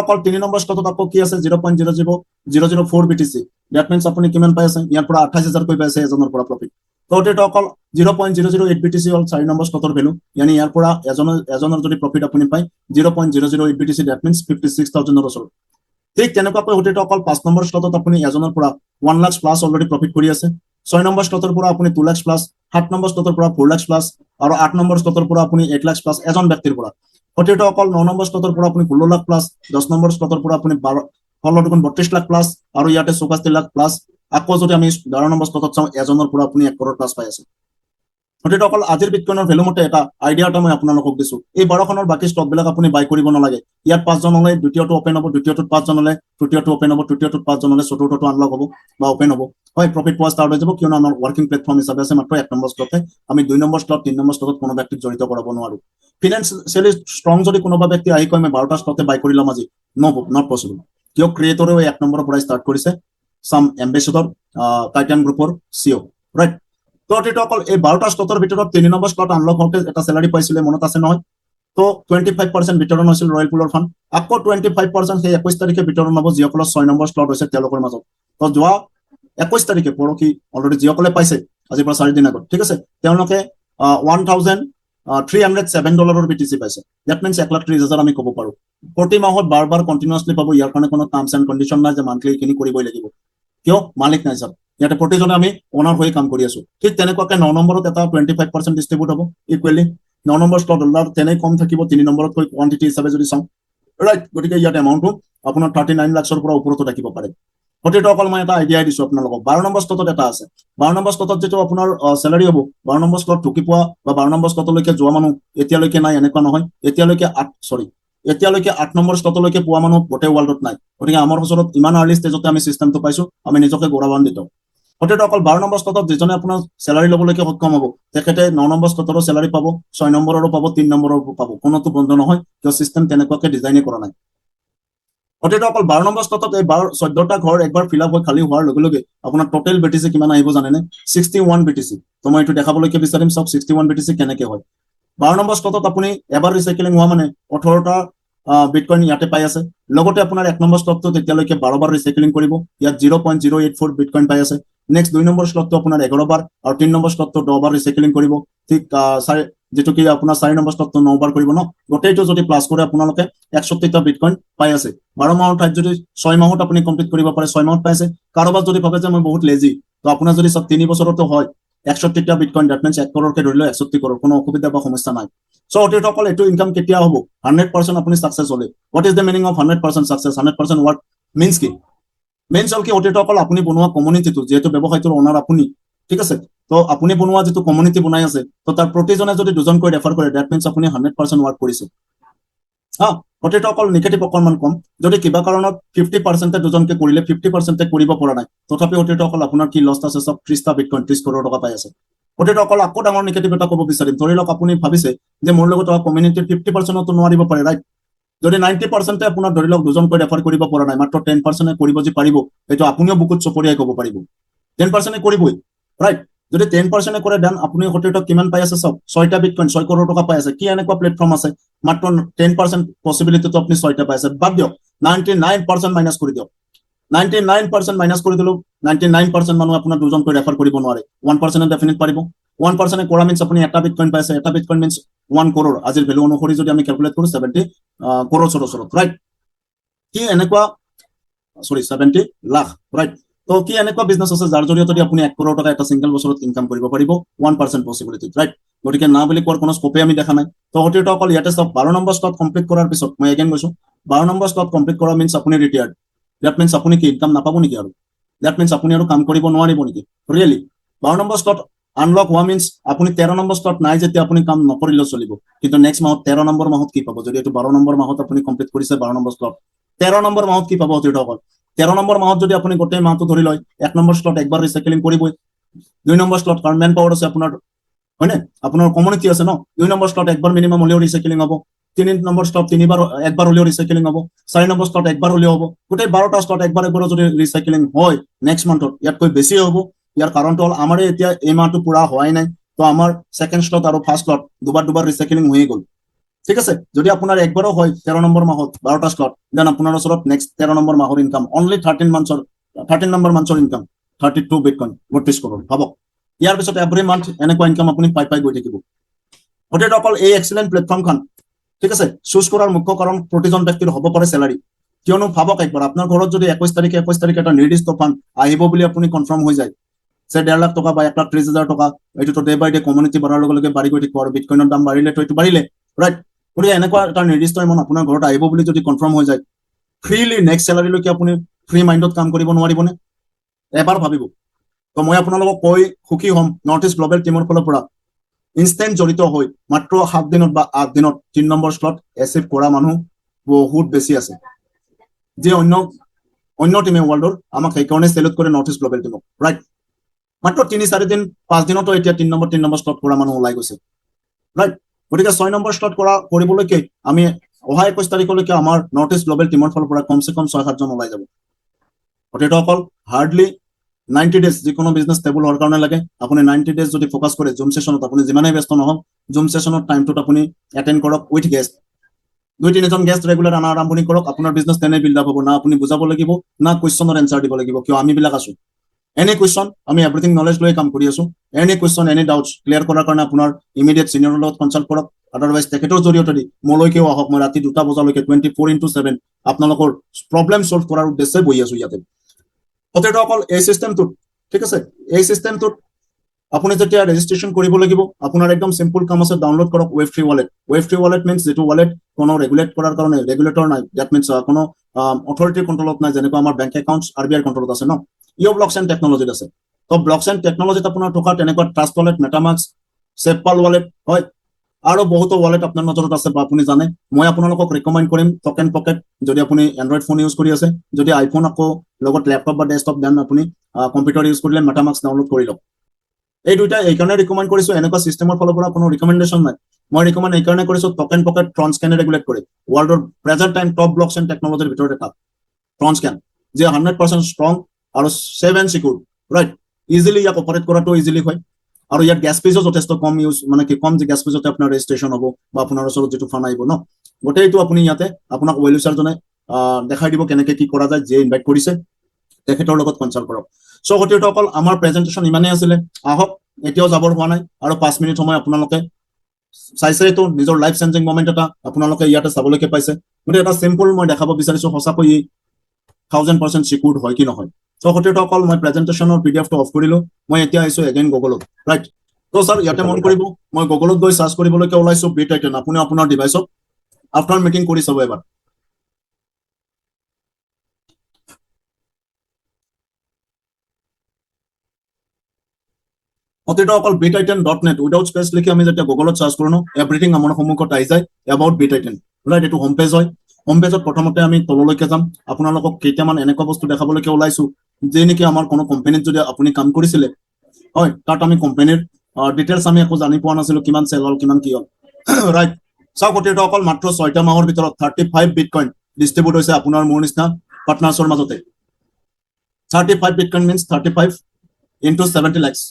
অকল 3 নম্বৰ স্লটত আকৌ কি আছে, 0.004 BTC, ডেট মিনছ আপুনি কিমান পাই আছে, ইয়াৰ পৰা 28,000 কৈ পাই আছে এজনৰ পৰা প্ৰফিট। তো অকল 0.008 BTC হ'ল 4 নম্বৰ স্লটৰ ভেলু, ইয়ানি ইয়াৰ পৰা এজনৰ যদি প্ৰফিট আপুনি পায় 0.008 BTC, ডেট মিনছ 56,000 ওচৰত। ঠিক তেনেকুৱাকৈ অকল 5 নম্বৰ স্লটত আপুনি এজনৰ পৰা 1 লাখ প্লাছ অলৰেডি প্ৰফিট কৰি আছে, 6 নম্বৰ স্লটৰ পৰা আপুনি 2 লাখ প্লাছ, 7 নম্বৰ স্লটৰ পৰা 4 লাখ প্লাছ, আৰু 8 নম্বৰ স্লটৰ পৰা আপুনি 8 লাখ প্লাছ এজন ব্যক্তিৰ পৰা। অকল 9 নম্বৰ স্লটৰ পৰা আপুনি 16 লাখ প্লাছ, 10 নম্বৰ স্লটৰ পৰা আপুনি ষোল্ল দুগুণ 32 লাখ প্লাছ আৰু ইয়াতে 64 লাখ প্লাছ আকৌ যদি আমি 12 নম্বৰ স্লটত চাওঁ এজনৰ পৰা আপুনি 1 কৰোৰ প্লাছ পাই আছে গতিকে অকল আজিৰ বিটকইনৰ ভেলু মতে এটা আইডিয়া এটা মই আপোনালোকক দিছো এই 12খনৰ বাকী ষ্টক বিলাক আপুনি বাই কৰিব নালাগে ইয়াত 5 জন হলে দ্বিতীয়টো ওপেন হ'ব দ্বিতীয়টোত 5 জন হলে তৃতীয়টো ওপেন হ'ব তৃতীয়টোত 5 জন হলে চতুৰ্থটো আনলক হ'ব বা ওপেন হ'ব হয় প্ৰফিট পোৱা ষ্টাৰ্ট হৈ যাব কিয়নো আমাৰ ওয়াৰ্কিং প্লেটফৰ্ম হিচাপে আছে মাত্ৰ 1 নম্বৰ স্লটে আমি 2 নম্বৰ স্লট 3 নম্বৰ স্লটত কোনো ব্যক্তিক জড়িত কৰাব নোৱাৰো ফিনান্সিয়ালি ষ্ট্ৰং যদি কোনোবা ব্যক্তি আহি কয় মই 12টা স্লটে বাই কৰি ল'ম আজি নট পসিবল কিয় ক্ৰিয়েটৰেও 1 নম্বৰৰ পৰা ষ্টাৰ্ট কৰিছে সাম এম্বেছাডৰ টাইটান গ্ৰুপৰ সিও ৰাইট তো এইটো অকল এই 12টা স্লটৰ ভিতৰত 3 নম্বৰ স্লট আনলক হওঁতে এটা স্যালাৰি পাইছিলে মনত আছে নহয় তো 25% বিতৰণ হৈছিল ৰয়েল পুলৰ ফাণ্ড আকৌ 25% সেই 21 তাৰিখে বিতৰণ হ'ব যিসকলৰ 6 নম্বৰ স্লট হৈছে তেওঁলোকৰ মাজত তো যোৱা 21 তাৰিখে পৰকি অলৰেডি যিসকলে পাইছে আজিৰ পৰা 4 দিন আগত ঠিক আছে তেওঁলোকে $1,307 বিটিসি পাইছে দ্যাট মিন্স 1,30,000 আমি ক'ব পাৰো প্ৰতি মাহত বাৰ কন্টিনিউয়াসলি পাব ইয়াৰ কাৰণে কোনো টাৰ্মস এন্ড কন্ডিশন নাই যে মান্থলি এইখিনি কৰিবই লাগিব কিয় মালিক নাই স্যাৰ ইয়াতে প্ৰতিজনে আমি ওনাৰ হৈ কাম কৰি আছো ঠিক তেনেকুৱাকে 9 নম্বৰত এটা 25% ডিস্ট্ৰিবিউট হ'ব ইকুৱেলি 9 নম্বৰ স্লট ডলাৰ তেনে কম থাকিব 3 নম্বৰত কৈ কোৱান্টিটি হিচাপে যদি চাওঁ ৰাইট গতিকে ইয়াত এমাউন্টটো আপোনাৰ 39 লাখৰ পৰা ওপৰতো থাকিব পাৰে গতিকে অকল মই এটা আইডিয়া দিছো আপোনালোকক 12 নম্বৰ স্লটত এটা আছে 12 নম্বৰ স্লটত যেটো আপোনাৰ স্যালাৰি হ'ব 12 নম্বৰ স্লট ঢুকি পোৱা বা 12 নম্বৰ স্লটলৈকে যোৱা মানুহ এতিয়ালৈকে নাই এনেকুৱা নহয় এতিয়ালৈকে 8 নম্বৰ স্লটলৈকে পোৱা মানুহ গোটেই ৱৰ্ল্ডত নাই গতিকে আমাৰ ওচৰত ইমান আৰ্লি ষ্টেজতে আমি সিস্টেমটো পাইছো আমি নিজকে গৌৰৱান্বিত গতিকে অকল 12 নম্বৰ স্লটত যিজনে আপোনাৰ স্যালাৰি ল'বলৈকে সক্ষম হ'ব তেখেতে 9 নম্বৰ স্লটৰো স্যালাৰি পাব 6 নম্বৰৰো পাব 3 নম্বৰৰো পাব কোনোটো বন্ধ নহয় কিয় সিস্টেম তেনেকুৱাকে ডিজাইনে কৰা নাই গতিকে অকল 12 নম্বৰ স্লটত এই 14টা ঘৰ একবাৰ ফিল আপ হৈ খালি হোৱাৰ লগে লগে আপোনাৰ টোটেল বিটিসি কিমান আহিব জানেনে 61 বিটিসি তো মই এইটো দেখাবলৈকে বিচাৰিম সব 61 বিটিসি কেনেকে হয় 12 নম্বৰ স্লটত আপুনি এবাৰ ৰিসাইক্লিং হোৱা মানে 18টা বিটকইন ইয়াতে পাই আছে লগতে আপোনাৰ 1 নম্বৰ স্লটটো তেতিয়ালৈকে 12 বাৰ ৰিসাইক্লিং কৰিব ইয়াত 0.084 বিটকইন পাই আছে নেক্সট 2 নম্বৰ স্লটটো আপোনাৰ 11 বাৰ আৰু 3 নম্বৰ স্লটটো 10 বাৰ ৰিসাইক্লিং কৰিব ঠিক যেটো কি আপোনাৰ 4 নম্বৰ স্লটটো 9 বাৰ কৰিব ন গোটেইটো যদি প্লাস কৰে আপোনালোকে 61টা বিটকইন পাই আছে 12 মাহৰ ঠাইত যদি 6 মাহত আপুনি কমপ্লিট কৰিব পাৰে 6 মাহত পাইছে কাৰোবাৰ যদি ভাবে যে মই বহুত লেজি তো আপোনাৰ যদি সব 3 বছৰতো হয় 61টা বিটকইন দ্যাট মিন্স 1 কৰৰকে ধৰিলে 61 কৰৰ কোনো অসুবিধা বা সমস্যা নাই সো অটো অকল এটো ইনকাম কেতিয়া হ'ব 100% আপুনি সাকসেস হলে what is the meaning of 100% success 100% what means কি মেইন চল কি অটো অকল আপুনি বনোৱা কমিউনিটিটো যেটো ব্যৱসায়টোৰ ওনাৰ আপুনি ঠিক আছে তো আপুনি বনোৱা যেটো কমিউনিটি বনাই আছে তো তাৰ প্ৰতিজনে যদি দুজন কৈ ৰেফাৰ কৰে দ্যাট মিন্স আপুনি 100% ওয়াৰ্ক কৰিছে অটো অকল নিগেটিভ অকমান কম যদি কিবা কাৰণত 50% দুজনকে কৰিলে 50% কৰিব পৰা নাই তথাপি অটো অকল আপোনাৰ কি লষ্ট আছে সব 30টা বিটকইন 30 কৰোৰ টকা পাই আছে অটো অকল আকৌ ডাঙৰ নিগেটিভ এটা ক'ব বিচাৰিম ধৰি লওক আপুনি ভাবিছে যে মোৰ লগত কমিউনিটিৰ 50% তো নোৱাৰিব পাৰে ৰাইট যদি 90% আপোনাৰ ধৰি লওক দুজন কৈ ৰেফাৰ কৰিব পৰা নাই মাত্ৰ 10% কৰিব যে পাৰিব এটো আপুনিও বুকুত চপৰিয়াই ক'ব পাৰিব 10% কৰিবই ৰাইট যদি 10% কৰে দেন আপুনি হোটেলটো কিমান পাই আছে সব 6টা বিটকইন 6 কৰোৰ টকা পাই আছে কি এনেকুৱা প্ল্যাটফৰ্ম আছে মাত্ৰ 10% পসিবিলিটি তো আপনি 6টা পাই আছে বাদ দিও 99% মাইনাস কৰি দিও 99% মাইনাস কৰি দিলো 99% মানুহ আপোনাৰ দুজন কৈ ৰেফাৰ কৰিব নোৱাৰে 1% ডেফিনিট পাৰিব 1% কৰা মিন্স আপুনি এটা বিটকইন পাইছে এটা বিটকইন মিন্স 1 কৰোৰ আজিৰ ভ্যালু অনুসৰি যদি আমি ক্যালকুলেট কৰো 70 কৰোৰ সৰসৰত ৰাইট কি এনেকুৱা 70 লাখ ৰাইট তো কি এনেকুৱা বিজনেস আছে যাৰ জৰিয়তে আপুনি 1 কৰোৰ টকা এটা সিঙ্গেল বছৰত ইনকাম কৰিব পাৰিব 1% পসিবিলিটি ৰাইট গতিকে না বুলি কোৱাৰ কোনো স্কোপে আমি দেখা নাই তো হয়তো অকল ইয়াতে সব 12 নম্বৰ স্লট কমপ্লিট কৰাৰ পিছত মই এগেইন কৈছো 12 নম্বৰ স্লট কমপ্লিট কৰা মিন্স আপুনি ৰিটায়াৰ্ড দ্যাট মিন্স আপুনি কি ইনকাম নাপাব নেকি আৰু দ্যাট মিন্স আপুনি আৰু কাম কৰিব নোৱাৰিব নেকি ৰিয়েলি 12 নম্বৰ স্লট আনলক হোৱা মিন্স আপুনি 13 নম্বৰ স্লট নাই যেতিয়া আপুনি কাম নকৰিলেও চলিব কিন্তু নেক্সট মাহত 13 নম্বৰ মাহত কি পাব যদি এটো 12 নম্বৰ মাহত আপুনি কমপ্লিট কৰিছে 12 নম্বৰ স্লট 13 নম্বৰ মাহত কি পাব হয়তো অকল 13 নম্বৰ মাহত যদি আপুনি গোটেই মাহটো ধৰি লয় 1 নম্বৰ স্লট একবাৰ ৰিসাইক্লিং কৰিবই 2 নম্বৰ স্লট কাৰণ ম্যান পাওয়াৰ আছে আপোনাৰ হয়নে আপোনাৰ কমিউনিটি আছে ন 2 নম্বৰ স্লট একবাৰ মিনিমাম হলেও ৰিসাইক্লিং হ'ব 3 নম্বৰ স্লট তিনিবাৰ একবাৰ হলেও ৰিসাইক্লিং হ'ব 4 নম্বৰ স্লট একবাৰ হলেও হ'ব গোটেই 12টা স্লট একবাৰ যদি ৰিসাইক্লিং হয় নেক্সট মান্থত ইয়াতকৈ বেছি হ'ব ইয়াৰ কাৰণটো হল আমাৰ এতিয়া এই মাহটো পুৰা হোৱাই নাই তো আমাৰ সেকেন্ড স্লট আৰু ফাৰ্স্ট স্লট দুবাৰ ৰিসাইক্লিং হৈ গল ঠিক আছে যদি আপোনাৰ একবাৰও হয় 13 নম্বৰ মাহত 12টা স্লট দেন আপোনাৰ ওচৰত নেক্সট 13 নম্বৰ মাহৰ ইনকাম অনলি 13 নম্বৰ মান্থৰ ইনকাম 32 বিটকইন 32 কৰোৰ ভাবক ইয়াৰ পিছত এভৰি মান্থ এনেকুৱা ইনকাম আপুনি পাই গৈ থাকিব ওটা অকল এই এক্সিলেন্ট প্ল্যাটফৰ্মখন ঠিক আছে চুজ কৰাৰ মুখ্য কাৰণ প্ৰতিজন ব্যক্তিৰ হ'ব পাৰে স্যালাৰি কিয়নো ভাবক একবাৰ আপোনাৰ ঘৰত যদি 21 তাৰিখে এটা নিৰ্দিষ্ট ফান্ড আহিব বুলি আপুনি কনফাৰ্ম হৈ যায় সে 1.5 লাখ টকা বা 1,30,000 টকা এইটো তো ডে বাই ডে কমিউনিটি বঢ়াৰ লগে লগে বাঢ়ি গৈ থাকিব আৰু বিটকইনৰ দাম বাঢ়িলে তো এইটো বাঢ়িলে ৰাইট গতিকে এনেকুৱা এটা নিৰ্দিষ্ট এমাউন্ট আপোনাৰ ঘৰত আহিব বুলি যদি কনফাৰ্ম হৈ যায় ফ্ৰীলি নেক্সট চেলাৰীলৈকে আপুনি ফ্ৰী মাইণ্ডত কাম কৰিব নোৱাৰিবনে? এবাৰ ভাবিব। তো মই আপোনালোকক কৈ সুখী হ'ম, নৰ্থ ইষ্ট গ্ল'বেল টিমৰ ফালৰ পৰা ইনষ্টেণ্ট জড়িত হৈ মাত্ৰ 7 দিনত বা 8 দিনত 3 নম্বৰ শ্লট এচিভ কৰা মানুহ বহুত বেছি আছে, যে অন্য টিমে ৱৰ্ল্ডৰ আমাক সেইকাৰণে চেলুট কৰে নৰ্থ ইষ্ট গ্ল'বেল টিমক, ৰাইট? মাত্ৰ 3-4 দিন 5 দিনতো এতিয়া 3 নম্বৰ শ্লট কৰা মানুহ ওলাই গৈছে, ৰাইট? গতিকে 6 নম্বৰ শ্লট কৰিবলৈকে আমি অহা 21 তাৰিখলৈকে আমাৰ নৰ্থ ইষ্ট গ্ল'বেল টিমৰ ফালৰ পৰা কমচে কম 6-7জন ওলাই যাব। গতিকে অকল হাৰ্ডলি 90 ডেজ যিকোনো বিজনেছ ষ্টেবল হোৱাৰ কাৰণে লাগে। আপুনি 90 ডেজ যদি ফ'কাছ কৰে জুম ছেশ্যনত, আপুনি যিমানেই ব্যস্ত নহওক জুম ছেশ্যনৰ টাইমটোত আপুনি এটেণ্ড কৰক উইথ গেষ্ট, 2-3জন গেষ্ট ৰেগুলাৰ আনা আৰম্ভণি কৰক। আপোনাৰ বিজনেছ তেনে বিল্ড আপ হ'ব, না আপুনি বুজাব লাগিব না কুৱেশ্যনৰ এনচাৰ দিব লাগিব, কিয় আমিবিলাক আছো। এনি কুৱেশ্যন আমি এভৰিথিং নলেজ লৈ কাম কৰি আছো। Any question any doubts clear কৰাৰ কাৰণে আপোনাৰ ইমিডিয়েট চিনিয়ৰৰ লগত কনচাল্ট কৰক। আদাৰৱাইজ তেখেতৰ জৰিয়তে দি মোলৈকেও আহক, মই ৰাতি 2টা বজালৈকে 24/7 আপোনালোকৰ প্ৰব্লেম ছল্ভ কৰাৰ উদ্দেশ্যে বহি আছো ইয়াতে। কথাটো অকল এই চিষ্টেমটোত, ঠিক আছে, এই চিষ্টেমটোত আপুনি যেতিয়া ৰেজিষ্ট্ৰেশ্যন কৰিব লাগিব, আপোনাৰ একদম চিম্পল কাম আছে, ডাউনলোড কৰক ৱেব3 ৱালেট। ৱেব3 ৱালেট মিনছ যিটো ৱালেট কোনো ৰেগুলেট কৰাৰ কাৰণে ৰেগুলেটৰ নাই, ডেট মিনছ কোনো অথৰিটিৰ কণ্ট্ৰলত নাই, যেনেকুৱা আমাৰ বেংক একাউণ্টছ RBI কণ্ট্ৰলত আছে ন, ইও ব্লকচেইন টেকনলজিত আছে। তো ব্লকচেইন টেকনলজিত আপোনাৰ থকা তেনেকুৱা ট্ৰাষ্ট ৱালেট, মেটামাস্ক, চেপপাল ৱালেট, হয়, আৰু বহুতো ৱালেট আপোনাৰ নজৰত আছে বা আপুনি জানে। মই আপোনালোকক ৰিকমেণ্ড কৰিম টকেন পকেট, যদি আপুনি এণ্ড্ৰইড ফোন ইউজ কৰি আছে, যদি আইফোন আকৌ লগত লেপটপ বা ডেস্কটপ দেন আপুনি কম্পিউটাৰ ইউজ কৰিলে মেটামাস্ক ডাউনলোড কৰি লওক। এই দুইটা এইকাৰণে ৰিকমেণ্ড কৰিছো, এনেকুৱা চিষ্টেমৰ ফালৰ পৰা কোনো ৰিকমেণ্ডেশ্যন নাই। মই ৰিকমেণ্ড এইকাৰণে কৰিছো, টকেন পকেট ট্ৰান্সকেনে ৰেগুলেট কৰে, ৱৰ্ল্ডৰ প্ৰেজেণ্ট টাইম টপ ব্লকচেইন টেকনলজিৰ ভিতৰত এটা ট্ৰান্সকেন, যে 100% ষ্ট্ৰং আৰু save and secure, right? Easily ইয়াক অপাৰেট কৰাটো ইজিলি হয়, আৰু ইয়াত গেছ ফিজো যথেষ্ট কম ইউজ, মানে কি কম যে গেছ ফিজতে আপোনাৰ ৰেজিষ্ট্ৰেশ্যন হ'ব বা আপোনাৰ ওচৰত যিটো ফাণ্ড আহিব ন, গোটেইটো আপুনি ইয়াতে আপোনাক ৱেলুচাৰজনে দেখাই দিব কেনেকে কি কৰা যায়, যে ইনভাইট কৰিছে তেখেতৰ লগত কনচাল্ট কৰক। চ' গতিকে অকল আমাৰ প্ৰেজেণ্টেশ্যন ইমানেই আছিলে, আহক, এতিয়াও যাবৰ হোৱা নাই, আৰু 5 মিনিট সময় আপোনালোকে চাইছেতো, নিজৰ লাইফ চেঞ্জিং মমেণ্ট এটা আপোনালোকে ইয়াতে চাবলৈকে পাইছে। গতিকে এটা চিম্পল মই দেখাব বিচাৰিছো সঁচাকৈ ই 1000% চিকিউৰ্ড হয় কি নহয়। চ' গতিকে অকল মই প্ৰেজেণ্টেশ্যনৰ PDF-টো অফ কৰিলো, মই এতিয়া আহিছো এগেইন গুগলত, ৰাইট? তো ছাৰ ইয়াতে মন কৰিব, মই গুগলত গৈ চাৰ্চ কৰিবলৈকে ওলাইছো B-Titan, আপুনি আপোনাৰ ডিভাইচত আফটাৰ মিটিং কৰি চাব এবাৰ। অতীত অকল B-Titan.net উইদাউট স্পেচ লিখি আমি যেতিয়া গুগলত চাৰ্চ কৰো ন, এভৰিথিং আমাৰ সন্মুখত আহি যায় এবাউট B-Titan, ৰাইট? এইটো হোম পেজ হয়। হোম পেজত প্ৰথমতে আমি তললৈকে যাম, আপোনালোকক কেইটামান এনেকুৱা বস্তু দেখাবলৈকে ওলাইছো যে নেকি আমাৰ কোনো কোম্পানীত যদি আপুনি কাম কৰিছিলে, হয়, তাত আমি কোম্পানীৰ ডিটেইলছ আমি একো জানি পোৱা নাছিলো, কিমান চেল হ'ল কিমান কি হ'ল, ৰাইট? চাওক, অতীত অকল মাত্ৰ 6টা মাহৰ ভিতৰত 35 বিটকইন ডিষ্ট্ৰিবিউট হৈছে আপোনাৰ মোৰ নিচিনা পাৰ্টনাৰ্ছৰ মাজতে। 35 bitcoin means 35 into 70 lakhs,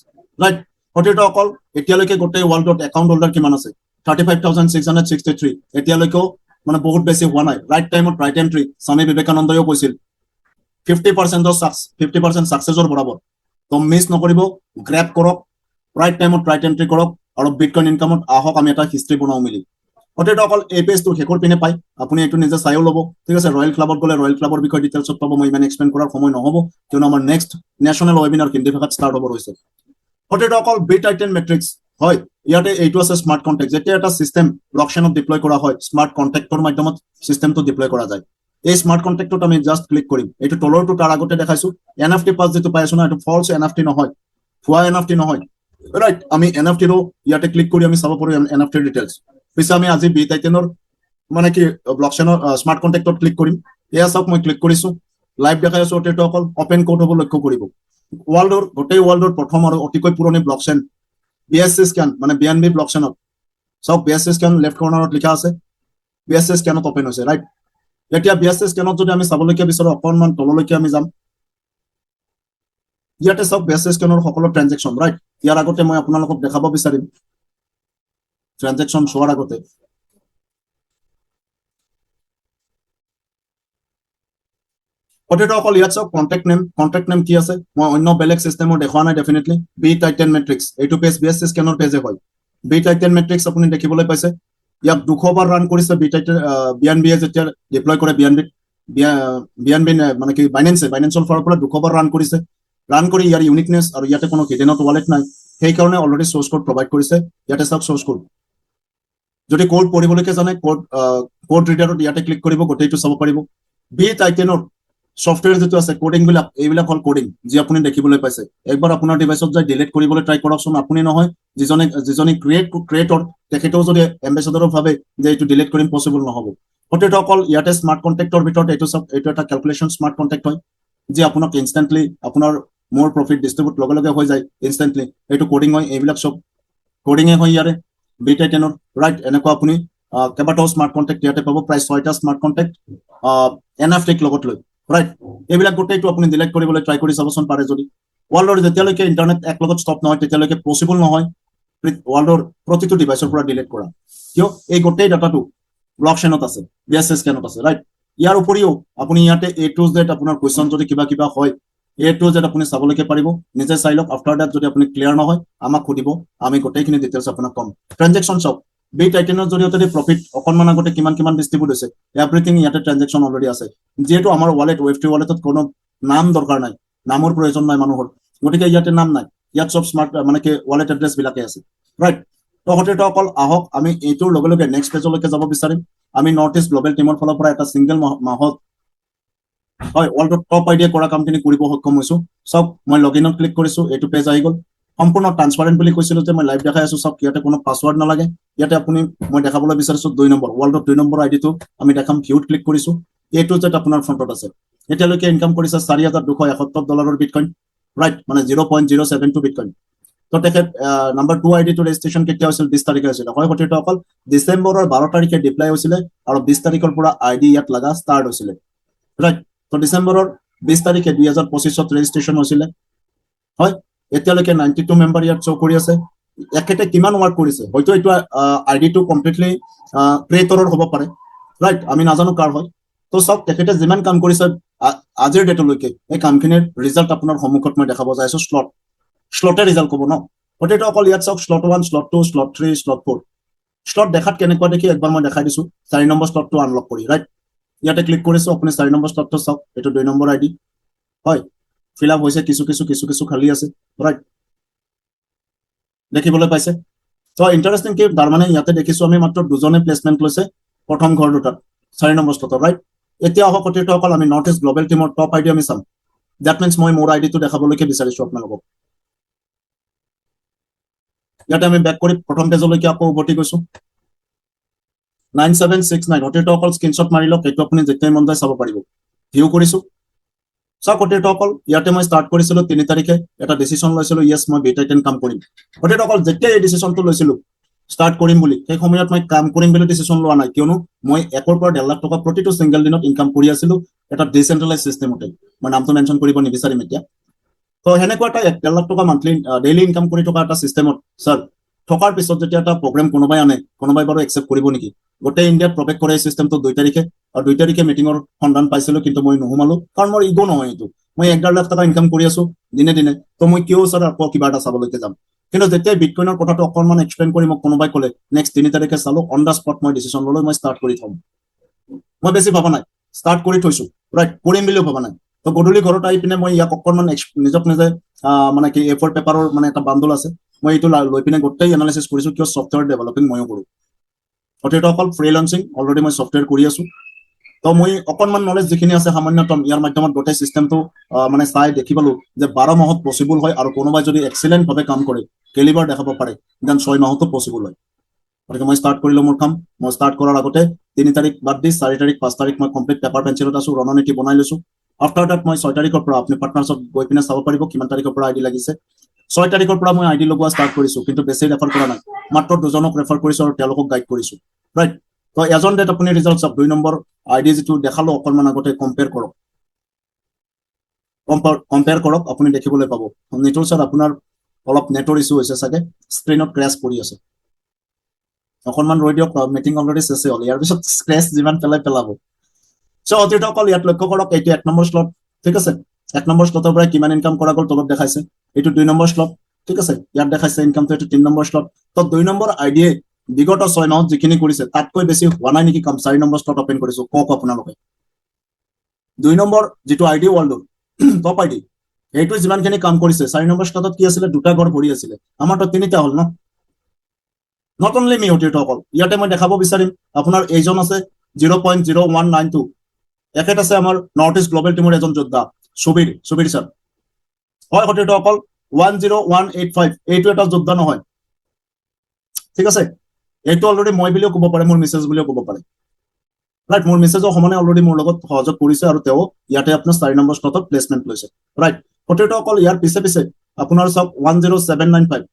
right? অতীত অকল এতিয়ালৈকে গোটেই ৱৰ্ল্ডত একাউণ্ট হোল্ডাৰ কিমান আছে? 35,663। এতিয়ালৈকেও মানে বহুত বেছি হোৱা নাই। ৰাইট টাইমত ৰাইট এণ্ট্ৰি, স্বামী বিবেকানন্দইও কৈছিল 50% ছাকচেছৰ বৰাবৰ। তো মিছ নকৰিব, গ্ৰেপ কৰক, ৰাইট টাইমত ৰাইট এণ্ট্ৰি কৰক, আৰু বিটকইন ইনকামত আহক আমি এটা হিষ্ট্ৰী বনাওঁ মিলি। অতীত অকল এই পেজটো শেষৰ পিনে পায়, আপুনি এইটো নিজে চাইও ল'ব, ঠিক আছে? ৰয়েল ক্লাবত গ'লে ৰয়েল ক্লাবৰ বিষয়ে ডিটেইলছত পাব, মই ইমান এক্সপ্লেইন কৰাৰ সময় নহ'ব, কিয়নো আমাৰ নেক্সট নেশ্যনেল ৱেবিনাৰ হিন্দী ভাষাত ষ্টাৰ্ট হ'ব হৈছে। অতীত অকল B-Titan মেট্ৰিক্স, হয়, ইয়াতে এইটো আছে স্মাৰ্ট কণ্টেক্ট। যেতিয়া এটা চিষ্টেম ব্লকচেইনত ডিপ্লয় কৰা হয়, স্মাৰ্ট কণ্টেক্টৰ মাধ্যমত চিষ্টেমটো ডিপ্লয় কৰা যায়। এই স্মাৰ্ট কণ্টেক্টত আমি জাষ্ট ক্লিক কৰিম, এইটো তলৰটো তাৰ আগতে দেখাইছো, NFT পাছ যিটো পাই আছো না, এইটো ফলছ NFT নহয়, ভুৱা NFT নহয়, ৰাইট? আমি NFT-ৰো ইয়াতে ক্লিক কৰি আমি চাব পাৰো NFT ডিটেইলছ। পিছে আমি আজি B-Titan-ৰ মানে কি ব্লকচেইনৰ স্মাৰ্ট কণ্টেক্টত ক্লিক কৰিম। এয়া চাওক, মই ক্লিক কৰিছো, লাইভ দেখাই আছো। অতীত অকল অপেন কোড হ'ব, লক্ষ্য কৰিব। ৱৰ্ল্ডৰ গোটেই ৱৰ্ল্ডৰ প্ৰথম আৰু অতিকৈ পুৰণি ব্লকচেইন BSC স্ক্যান, মানে BNB ব্লকচেইনত চাওক, BSC স্ক্যান লেফ্ট কৰ্নাৰত লিখা আছে, BSC স্ক্যানত অপেন হৈছে, ৰাইট? এতিয়া BSC স্ক্যানত যদি আমি চাবলৈকে বিচাৰো, অকণমান তললৈকে আমি যাম, ইয়াতে চাওক BSC স্ক্যানৰ সকলো ট্ৰানজেকশ্যন, ৰাইট? ইয়াৰ আগতে মই আপোনালোকক দেখাব বিচাৰিম ট্ৰানজেকশ্যন চোৱাৰ আগতে অতীত অকল ইয়াত চাওক কণ্টেক্ট নেম কি আছে, মই অন্য বেলেগ চিষ্টেমৰ দেখুওৱা নাই ডেফিনেটলি। B-Titan মেট্ৰিক্স, এইটো পেজ BSC স্ক্যানৰ পেজে হয়। B-Titan মেট্ৰিক্স আপুনি দেখিবলৈ পাইছে, ইয়াক 200 বাৰ ৰান কৰিছে BNB-য়ে যেতিয়া ডিপ্লয় কৰে, BNB মানে কি বাইনেন্সৰ ফালৰ পৰা 200 বাৰ ৰান কৰিছে। ৰান কৰি ইয়াৰ ইউনিকনেছ আৰু ইয়াতে কোনো হিডেনত ৱালেট নাই, সেইকাৰণে অলৰেডি চ'ৰ্চ কোড প্ৰভাইড কৰিছে। ইয়াতে চাওক চ'ৰ্চ কোড, যদি কোড পঢ়িবলৈকে জানে কোড ৰিডাৰত ইয়াতে ক্লিক কৰিব, গোটেইটো চাব পাৰিব। বি টাইটেনৰ সফটৱেৰ যেটো আছে কোডিং বিলাক এইবিলাক হল কোডিং যি আপুনি দেখিবলৈ পাইছে একবাৰ আপোনাৰ ডিভাইচত যাই ডিলিট কৰিবলৈ ট্ৰাই কৰকচোন আপুনি নহয় যিজনে ক্ৰিয়েটৰ তেখেতেও যদি এম্বেছাডৰৰ ভাবে যে এইটো ডিলিট কৰিম পসিবল নহব হতেটো অকল ইয়াতে স্মাৰ্ট কন্ট্ৰেক্টৰ ভিতৰত এইটো এটা ক্যালকুলেশন স্মাৰ্ট কন্ট্ৰেক্ট হয় যে আপোনাক ইনষ্টেন্টলি আপোনাৰ মোৰ প্ৰফিট ডিস্ট্ৰিবিউট লগে হৈ যায় ইনষ্টেন্টলি এইটো কোডিং হয় এইবিলাক সব কোডিংয়ে হয় ইয়াৰে বি টাইটেনৰ ৰাইট এনেকুৱা আপুনি কেইবাটাও স্মাৰ্ট কন্ট্ৰেক্ট ইয়াতে পাব প্ৰায় 6টা স্মাৰ্ট কন্ট্ৰেক্ট এনএফটি লগত লৈ ৰাইট এইবিলাক গোটেইটো আপুনি ডিলিট কৰিবলৈ ট্ৰাই কৰি চাবচোন পাৰে যদি ওয়াৰ্ল্ডৰ যেতিয়ালৈকে ইন্টাৰনেট এক লগত ষ্টপ নহয় তেতিয়ালৈকে পসিবল নহয় ওয়াৰ্ল্ডৰ প্ৰতিটো ডিভাইচৰ পৰা ডিলিট কৰা কিয় এই গোটেই ডাটাটো ব্লকচেইনত আছে বিএসএস কেনত আছে ৰাইট ইয়াৰ উপৰিও আপুনি ইয়াতে এ টু জেড আপোনাৰ কোৱেশ্চন যদি কিবা হয় এ টু জেড আপুনি চাবলৈকে পাৰিব নিজে চাই লওক আফটাৰ দ্যাট যদি আপুনি ক্লিয়াৰ নহয় আমাক সুধিব আমি গোটেইখিনি ডিটেইলছ আপোনাক কম ট্ৰানজেকচন চাওক বি টাইটেনৰ জৰিয়তে প্ৰফিট অকনমান আগতে কিমান ডিস্ট্ৰিবিউট হৈছে এভৰিথিং ইয়াতে ট্ৰানজেকচন অলৰেডি আছে যেহেতু আমাৰ ওয়ালেট ওয়েব3 ওয়ালেটত কোনো নাম দৰকাৰ নাই নামৰ প্ৰয়োজন নাই মানুহৰ গতিকে ইয়াতে নাম নাই ইয়াত সব স্মাৰ্ট মানে কি ওয়ালেট এড্ৰেছ বিলাকে আছে ৰাইট তো হতেটো অকল আহক আমি এইটোৰ লগে নেক্সট পেজলৈকে যাব বিচাৰিম আমি নৰ্থ ইষ্ট গ্লোবেল টিমৰ ফালৰ পৰা এটা সিঙ্গেল মাহত হয় ওয়াৰ্ল্ডৰ টপ আইডিয়া কৰা কামখিনি কৰিব সক্ষম হৈছো সব মই লগইনত ক্লিক কৰিছো এইটো পেজ আহি গল সম্পূৰ্ণ ট্ৰান্সপাৰেন্ট বুলি কৈছিলো যে মই লাইভ দেখাই আছো সব ইয়াতে কোনো পাসওয়ার্ড নালাগে ইয়াতে আপুনি মই দেখাবলৈ বিচাৰিছো 2 নম্বৰ ওয়াৰ্ল্ডৰ 2 নম্বৰ আইডিটো আমি দেখাম ভিউত ক্লিক কৰিছো এইটো যেটা আপোনাৰ ফ্ৰন্টত আছে এতিয়ালৈকে ইনকাম কৰিছে $4,271 বিটকয়েন ৰাইট মানে 0.072 বিটকয়েন তো তেখেত নাম্বাৰ 2 আইডি টো ৰেজিষ্ট্ৰেচন কেতিয়া হৈছিল 20 তাৰিখে হৈছিল হয় হতেটো অকল ডিসেম্বৰৰ 12 তাৰিখে ডিপ্লয় হৈছিল আৰু 20 তাৰিখৰ পৰা আইডি ইয়াত লাগা ষ্টাৰ্ট হৈছিল ৰাইট তো ডিসেম্বৰৰ 20 তাৰিখে 2025ত ৰেজিষ্ট্ৰেচন হৈছিল হয় এতিয়ালৈকে 92 মেম্বাৰ ইয়াত শো কৰি আছে একেতে কিমান ওয়াৰ্ক কৰিছে হয়তো এইটো আইডি টো কমপ্লিটলি ক্ৰিয়েটৰৰ হ'ব পাৰে ৰাইট আমি নাজানো কাৰ হয় তো সব তেখেতে যিমান কাম কৰিছে আজিৰ ডেটলৈকে এই কামখিনিৰ ৰিজাল্ট আপোনাৰ সন্মুখত মই দেখাব যাইছো স্লটে ৰিজাল্ট ক'ব ন হতেটো অকল ইয়াত চাওক slot 1 slot 2 slot 3 slot 4 slot দেখাত কেনেকুৱা দেখি একবাৰ মই দেখাই দিছো 4 নম্বৰ স্লটটো আনলক কৰি ৰাইট ইয়াতে ক্লিক কৰিছো আপুনি 4 নম্বৰ স্লটটো চাওক এটো 2 নম্বৰ আইডি হয় ফিল আপ হৈছে কিছু খালি আছে ৰাইট দেখিবলৈ পাইছে তো ইন্টাৰেস্টিং কি তাৰ মানে ইয়াতে দেখিছো আমি মাত্ৰ দুজনে প্লেসমেন্ট লৈছে প্ৰথম ঘৰ দুটাত 4 নম্বৰ স্লটত ৰাইট এতিয়া অহা কটিটো অকল আমি নৰ্থ ইষ্ট গ্লোবেল টিমৰ টপ আইডি আমি চাম দ্যাট মিন্স মই মোৰ আইডিটো দেখাবলৈকে বিচাৰিছো আপোনালোকক ইয়াতে আমি ব্যাক কৰি প্ৰথম পেজলৈকে আকৌ উভতি গৈছো 9769 হতেটো অকল স্ক্ৰিনশ্বট মাৰি লওক এইটো আপুনি যেতিয়াই মন যায় চাব পাৰিব ভিউ কৰিছো সব হতেটো অকল ইয়াতে মই ষ্টাৰ্ট কৰিছিলো 3 তাৰিখে এটা ডিসিশন লৈছিলো ইয়েস মই বেটাইটেন কাম কৰিম হতেটো অকল যেতিয়াই এই ডিসিশনটো লৈছিলো ষ্টাৰ্ট কৰিম বুলি সেই সময়ত মই কাম কৰিম বুলি ডিসিশন লোৱা নাই কিয়নো মই 1 পৰা 1.5 লাখ টকা প্ৰতিটো সিঙ্গেল দিনত ইনকাম কৰি আছিলো এটা ডিসেন্ট্ৰেলাইজ সিস্টেমতে মই নামটো মেনশন কৰিব নিবিচাৰিম এতিয়া তো হেনেকুৱা এটা 1.5 লাখ টকা মান্থলি ডেইলি ইনকাম কৰি থকা এটা সিস্টেমত স্যাৰ থকাৰ পিছত যেতিয়া এটা প্ৰগ্ৰাম কোনোবাই আনে কোনোবাই বাৰু একসেপ্ট কৰিব নেকি গোটেই ইন্ডিয়াত প্ৰবেশ কৰে এই সিস্টেমটো 2 তাৰিখে আৰু 2 তাৰিখে মিটিংৰ সন্ধান পাইছিলো কিন্তু মই নহমালো কাৰণ মোৰ ইগো নহয় এইটো মই 1.5 লাখ টকা ইনকাম কৰি আছো দিনে তো মই কিয় স্যাৰ আকৌ কিবা এটা চাবলৈকে যাম কিন্তু যেতিয়া বিটকয়েনৰ কথাটো অকনমান এক্সপ্লেইন কৰি মোক কোনোবাই ক'লে নেক্সট 3 তাৰিখে চালো অন দা স্পট মই ডিসিশন ললো মই ষ্টাৰ্ট কৰি থম মই বেছি ভাবা নাই ষ্টাৰ্ট কৰি থৈছো ৰাইট কৰিম বুলিও ভাবা নাই তো গধূলি ঘৰত আহি পিনে মই ইয়াক অকনমান নিজক নিজে মানে কি এ4 পেপাৰৰ মানে এটা বান্ডল আছে মই এইটো লৈ পিনে গোটেই এনালাইসিস কৰিছো কিয় সফটওয়্যাৰ ডেভেলপিং ময়ো কৰো হতেটো অকল ফ্ৰীলান্সিং অলৰেডি মই সফটওয়্যাৰ কৰি আছো তো মই অকনমান নলেজ যিখিনি আছে সামান্যতম ইয়াৰ মাধ্যমত গোটেই সিস্টেমটো মানে চাই দেখি পালো যে 12 মাহত পসিবল হয় আৰু কোনোবাই যদি এক্সিলেন্ট ভাবে কাম কৰে কেলিবাৰ দেখাব পাৰে দেন 6 মাহতো পসিবল হয় গতিকে মই ষ্টাৰ্ট কৰিলো মোৰ কাম মই ষ্টাৰ্ট কৰাৰ আগতে 3 তাৰিখ বাদ দি 4 তাৰিখ 5 তাৰিখ মই কমপ্লিট পেপাৰ পেন্সিলত আছো ৰণনীতি বনাই লৈছো আফটাৰ দ্যাট মই 6 তাৰিখৰ পৰা আপুনি পাৰ্টনাৰছত গৈ পিনে চাব পাৰিব কিমান তাৰিখৰ পৰা আইডি লাগিছে 6 তাৰিখৰ পৰা মই আইডি লগোৱা ষ্টাৰ্ট কৰিছো কিন্তু বেছি ৰেফাৰ কৰা নাই মাত্ৰ দুজনক ৰেফাৰ কৰিছো আৰু তেওঁলোকক গাইড কৰিছো ৰাইট তো এজন ডেট আপুনি ৰিজাল্ট চাওক 2 নম্বৰ আইডি যেটো দেখালো অকনমান আগতে কম্পেয়াৰ কৰক আপুনি দেখিবলৈ পাব নেটৰ স্যাৰ আপোনাৰ অলপ নেটৰ ইস্যু হৈছে সাগে স্ক্ৰিনত ক্ৰ্যাশ পৰি আছে অকনমান ৰৈ দিয়ক মিটিং অলৰেডি শেষ হ'ল ইয়াৰ পিছত স্ক্ৰ্যাশ যিমান পেলাব সো অতিটো অকল ইয়াত লক্ষ্য কৰক এইটো 1 নম্বৰ স্লট ঠিক আছে 1 নম্বৰ স্লটৰ পৰা কিমান ইনকাম কৰা গ'ল তলত দেখাইছে এইটো 2 নম্বৰ স্লট ঠিক আছে ইয়াত দেখাইছে ইনকামটো এইটো 3 নম্বৰ স্লট তো 2 নম্বৰ আইডিয়ে বিগত 6 মাহত যিখিনি কৰিছে তাতকৈ বেছি হোৱা নাই নেকি কাম 4 নম্বৰ স্লট ওপেন কৰিছো কক আপোনালোকে 2 নম্বৰ যেটো আইডি ওয়াৰ্ল্ডৰ টপ আইডি এইটো যিমানখিনি কাম কৰিছে 4 নম্বৰ স্লটত কি আছিল দুটা ঘৰ ভৰি আছিল আমাৰ তো তিনিটা হল ন নট অনলি মি হতেটো অকল ইয়াতে মই দেখাব বিচাৰিম আপোনাৰ এইজন আছে 0.0192 এখেত আছে আমাৰ নৰ্থ ইষ্ট গ্ল'বেল টিমৰ এজন যোদ্ধা সুবীৰ ছাৰ হয় সতীৰ্থসকল 10185 এইটো এটা যোদ্ধা নহয় ঠিক আছে এইটো অলৰেডি মই বুলিও ক'ব পাৰে মোৰ মেছেজ বুলিও ক'ব পাৰে ৰাইট মোৰ মেছেজৰ সমানে অলৰেডি মোৰ লগত সহযোগ কৰিছে আৰু তেওঁ ইয়াতে আপোনাৰ 4 নম্বৰ স্লটত প্লেচমেণ্ট লৈছে ৰাইট সতীৰ্থসকল ইয়াৰ পিছে আপোনাৰ চাওক 10795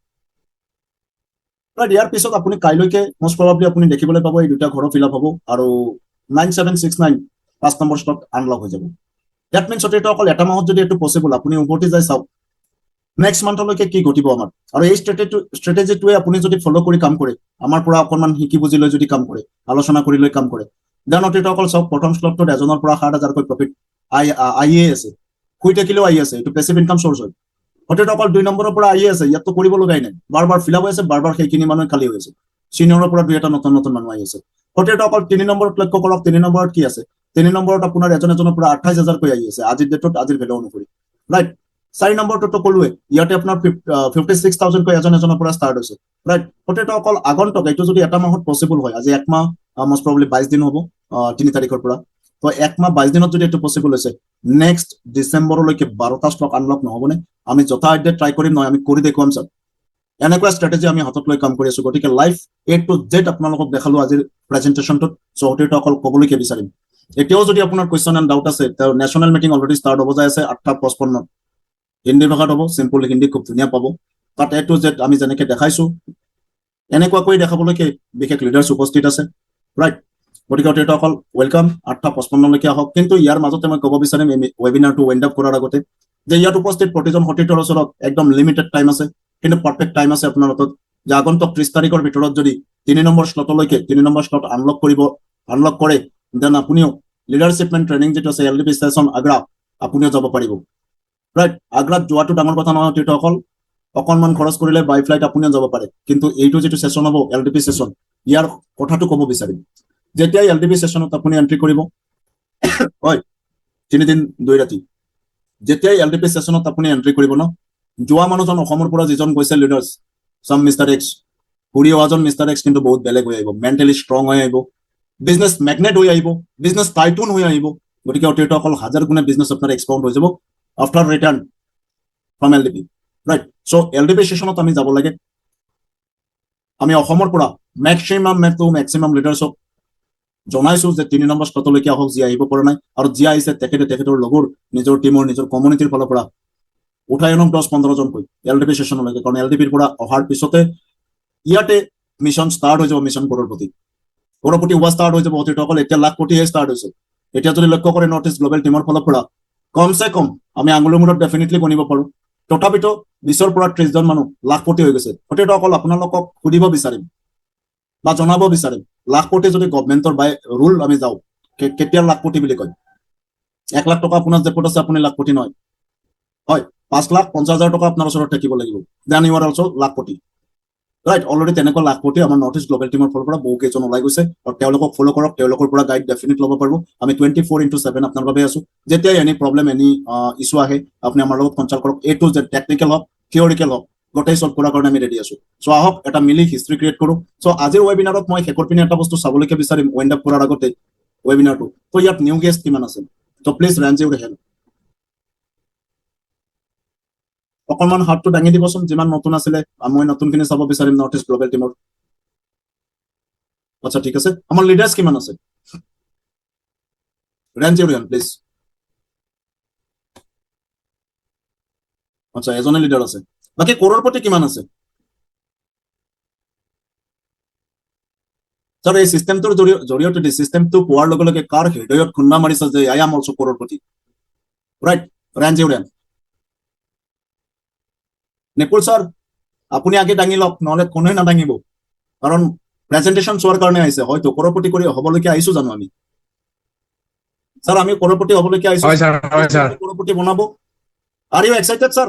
ৰাইট ইয়াৰ পিছত আপুনি কাইলৈকে most probably আপুনি দেখিবলৈ পাব এই দুটা ঘৰ ফিল আপ হ'ব আৰু 9769 5 নম্বৰ স্লট আনলক হৈ যাব দ্যাট মিন্স সতীৰ্থসকল এটা মাহত যদি এইটো পসিবল আপুনি উভতি যায় চাওক নেক্সট মান্থলৈকে কি ঘটিব আমাৰ আৰু এই ষ্ট্ৰেটেজিটোৱে আপুনি যদি ফলো কৰি কাম কৰে আমাৰ পৰা অকণমান শিকি বুজি লৈ যদি কাম কৰে আলোচনা কৰি লৈ কাম কৰে দেন সতীৰ্থসকল চাওক প্ৰথম স্লটটোত এজনৰ পৰা 7,000 কৈ প্ৰফিট আইয়ে আছে শুই থাকিলেও আহি আছে এইটো পেছিভ ইনকাম চ'ৰ্চ হয় সতীৰ্থসকল 2 নম্বৰৰ পৰা আহি আছে ইয়াততো কৰিব লগাই নাই বাৰ ফিল আপ হৈ আছে বাৰ সেইখিনি মানুহ খালী হৈ আছে চিনিয়ৰৰ পৰা দুই এটা নতুন মানুহ আহি আছে সতীৰ্থসকল 3 নম্বৰত লক্ষ্য কৰক 3 নম্বৰত কি আছে 3 নম্বৰত আপোনাৰ এজনৰ পৰা 28,000 কৈ আহি আছে আজিৰ ডেটত আজিৰ ভেলু অনুসৰি ৰাইট 4 নম্বৰটো ক'লোৱে ইয়াতে আপোনাৰ 56,000 কৈ এজনৰ পৰা ষ্টাৰ্ট হৈছে ৰাইট সতীৰ্থসকল আগন্তুক এইটো যদি এটা মাহত পসিবল হয় আজি এক মাহ most probably 22 দিন হ'ব 3 তাৰিখৰ পৰা তো এক মাহ 22 দিনত যদি এইটো পসিবল হৈছে নেক্সট ডিসেম্বৰলৈকে 12টা ষ্টক আনলক নহবনে আমি যথাসাধ্য ট্ৰাই কৰিম নহয় আমি কৰি দেখুৱাম স্যাৰ এনেকুৱা ষ্ট্ৰেটেজি আমি হাতত লৈ কাম কৰি আছো গতিকে লাইফ A to Z আপোনালোকক দেখালো আজিৰ প্ৰেজেন্টেশনটোত সতীৰ্থসকল ক'বলৈকে বিচাৰিম এতিয়াও যদি আপোনাৰ কোৱেশ্চন এণ্ড ডাউট আছে তো নেশ্যনেল মিটিং অলৰেডি ষ্টাৰ্ট হ'ব যায় আছে 8:55 হিন্দী ভাষাত হ'ব সিম্পল হিন্দী খুব ধুনীয়া পাব তাত A to Z আমি যেনেকৈ দেখাইছো এনেকুৱাকৈ দেখাবলৈকে বিশেষ লিডাৰ্ছ উপস্থিত আছে ৰাইট গতিকে সতীৰ্থসকল ওয়েলকাম 8:55 আহক কিন্তু ইয়াৰ মাজতে মই ক'ব বিচাৰিম এই ৱেবিনাৰটো ৱেণ্ড আপ কৰাৰ আগতে যে ইয়াত উপস্থিত প্ৰতিজন সতীৰ্থৰ ওচৰত একদম লিমিটেড টাইম আছে কিন্তু পাৰফেক্ট টাইম আছে আপোনাৰ হাতত যে আগন্তুক 30 তাৰিখৰ ভিতৰত যদি 3 নম্বৰ স্লটলৈকে 3 নম্বৰ স্লট আনলক কৰে দেন আপুনিও লিডাৰশ্বিপমেণ্ট ট্ৰেইনিং যেটো আছে এলডিপি ষ্টেচন আগ্ৰা আপুনিও যাব পাৰিব ৰাইট আগ্ৰাত যোৱাটো ডাঙৰ কথা নহয় সতীৰ্থসকল অকণমান খৰচ কৰিলে বাই ফ্লাইট আপুনিও যাব পাৰে কিন্তু এইটো যেটো সেশন হ'ব এলডিপি সেশন ইয়াৰ কথাটো ক'ব বিচাৰিম যেতিয়া এলডিপি সেশনত আপুনি এন্ট্ৰি কৰিব হয় 3 দিন 2 ৰাতি যেতিয়া এলডিপি সেশনত আপুনি এন্ট্ৰি কৰিব ন যোৱা মানুহজন অসমৰ পৰা যিজন গৈছে লিডাৰ্ছ সাম মিস্টাৰ এক্স ঘূৰি অহাজন মিস্টাৰ এক্স কিন্তু বহুত বেলেগ হৈ আহিব মেণ্টেলি ষ্ট্ৰং হৈ আহিব বিজনেছ মেগনেট হৈ আহিব বিজনেছ টাইটুন হৈ আহিব গতিকে সতীৰ্থসকল হাজাৰ গুণে বিজনেছ আপোনাৰ এক্সপাউণ্ড হৈ যাব after return from LDP right so LDP সেশনত আমি যাব লাগে আমি অসমৰ পৰা মেক্সিমাম লিডাৰ্ছক জনাইছো যে 3 নম্বৰ স্লটলৈকে আহক যি আহিব পৰা নাই আৰু যি আহিছে তেখেতৰ লগৰ নিজৰ টিমৰ নিজৰ কমিউনিটিৰ ফালৰ পৰা উঠাই আনক 10-15 জনকৈ এলডিপি সেশনলৈকে কাৰণ এলডিপিৰ পৰা অহাৰ পিছতে ইয়াতে মিছন ষ্টাৰ্ট হৈ যাব মিছন কৰৰপতি হোৱা ষ্টাৰ্ট হৈ যাব সতীৰ্থসকল এতিয়া লাখ কোটিহে ষ্টাৰ্ট হৈছে এতিয়া যদি লক্ষ্য কৰে নৰ্থ ইষ্ট গ্ল'বেল টিমৰ ফালৰ পৰা কমচে কম আমি আঙুলিৰ মূৰত ডেফিনেটলি গণিব পাৰো তথাপিতো 20 পৰা 30 জন মানুহ লাখ কোটি হৈ গৈছে সতীৰ্থসকল আপোনালোকক সুধিব বিচাৰিম বা জনাব বিচাৰিম লাখ কোটি যদি গভৰ্ণমেণ্টৰ বাই ৰুল আমি যাওঁ কেতিয়া লাখ কোটি বুলি কয় 1 লাখ টকা আপোনাৰ জেপত আছে আপুনি লাখ কোটি নহয় হয় 5,50,000 টকা আপোনাৰ ওচৰত থাকিব লাগিব then you are also lakh koti right already তেনেকুৱা লাখ কোটি আমাৰ নৰ্থ ইষ্ট গ্ল'বেল টিমৰ ফালৰ পৰা বহু কেইজন ওলাই গৈছে আৰু তেওঁলোকক ফলো কৰক তেওঁলোকৰ পৰা গাইড ডেফিনেট ল'ব পাৰিব আমি 24/7 আপোনাৰ বাবে আছো যেতিয়া এনি প্ৰব্লেম এনি ইছ্যু আহে আপুনি আমাৰ লগত কনচাল্ট কৰক A to Z টেকনিকেল হওক থিয়ৰিকেল হওক গোটেই সলভ কৰাৰ কাৰণে আমি ৰেডি আছো সো আহক এটা মিলি হিষ্ট্ৰী ক্ৰিয়েট কৰো সো আজিৰ ৱেবিনাৰত মই শেষৰ পিনে এটা বস্তু চাবলৈকে বিচাৰিম ৱেণ্ড আপ কৰাৰ আগতে ৱেবিনাৰটো তো ইয়াত নিউ গেষ্ট কিমান আছে তো প্লিজ ৰেঞ্জ ইউৰ হেল্প অকণমান হাতটো দাঙি দিবচোন যিমান নতুন আছিলে মই নতুনখিনি চাব বিচাৰিম নৰ্থ ইষ্ট গ্ল'বেল টিমৰ আচ্ছা ঠিক আছে আমাৰ লিডাৰ্ছ কিমান আছে ৰেঞ্জ ইউৰ হেল্প প্লিজ আচ্ছা এজনে লিডাৰ আছে বাকী কৰৰপতি কিমান আছে স্যাৰ এই সিস্টেমটোৰ জৰিয়তে সিস্টেমটো পোৱাৰ লগে লগে কাৰ হৃদয়ত খুন্দা মাৰিছে যে I am also crorepati right range your help Nipul sir আপুনি আগে দাঙি লওক নহলে কোনোৱে নাদাঙিব কাৰণ প্ৰেজেন্টেশন চোৱাৰ কাৰণে আহিছে হয়তো কৰৰপতি কৰি হবলৈকে আহিছো জানো আমি স্যাৰ আমি কৰৰপতি হবলৈকে আহিছো হয় স্যাৰ কৰৰপতি বনাব আৰ ইউ এক্সাইটেড স্যাৰ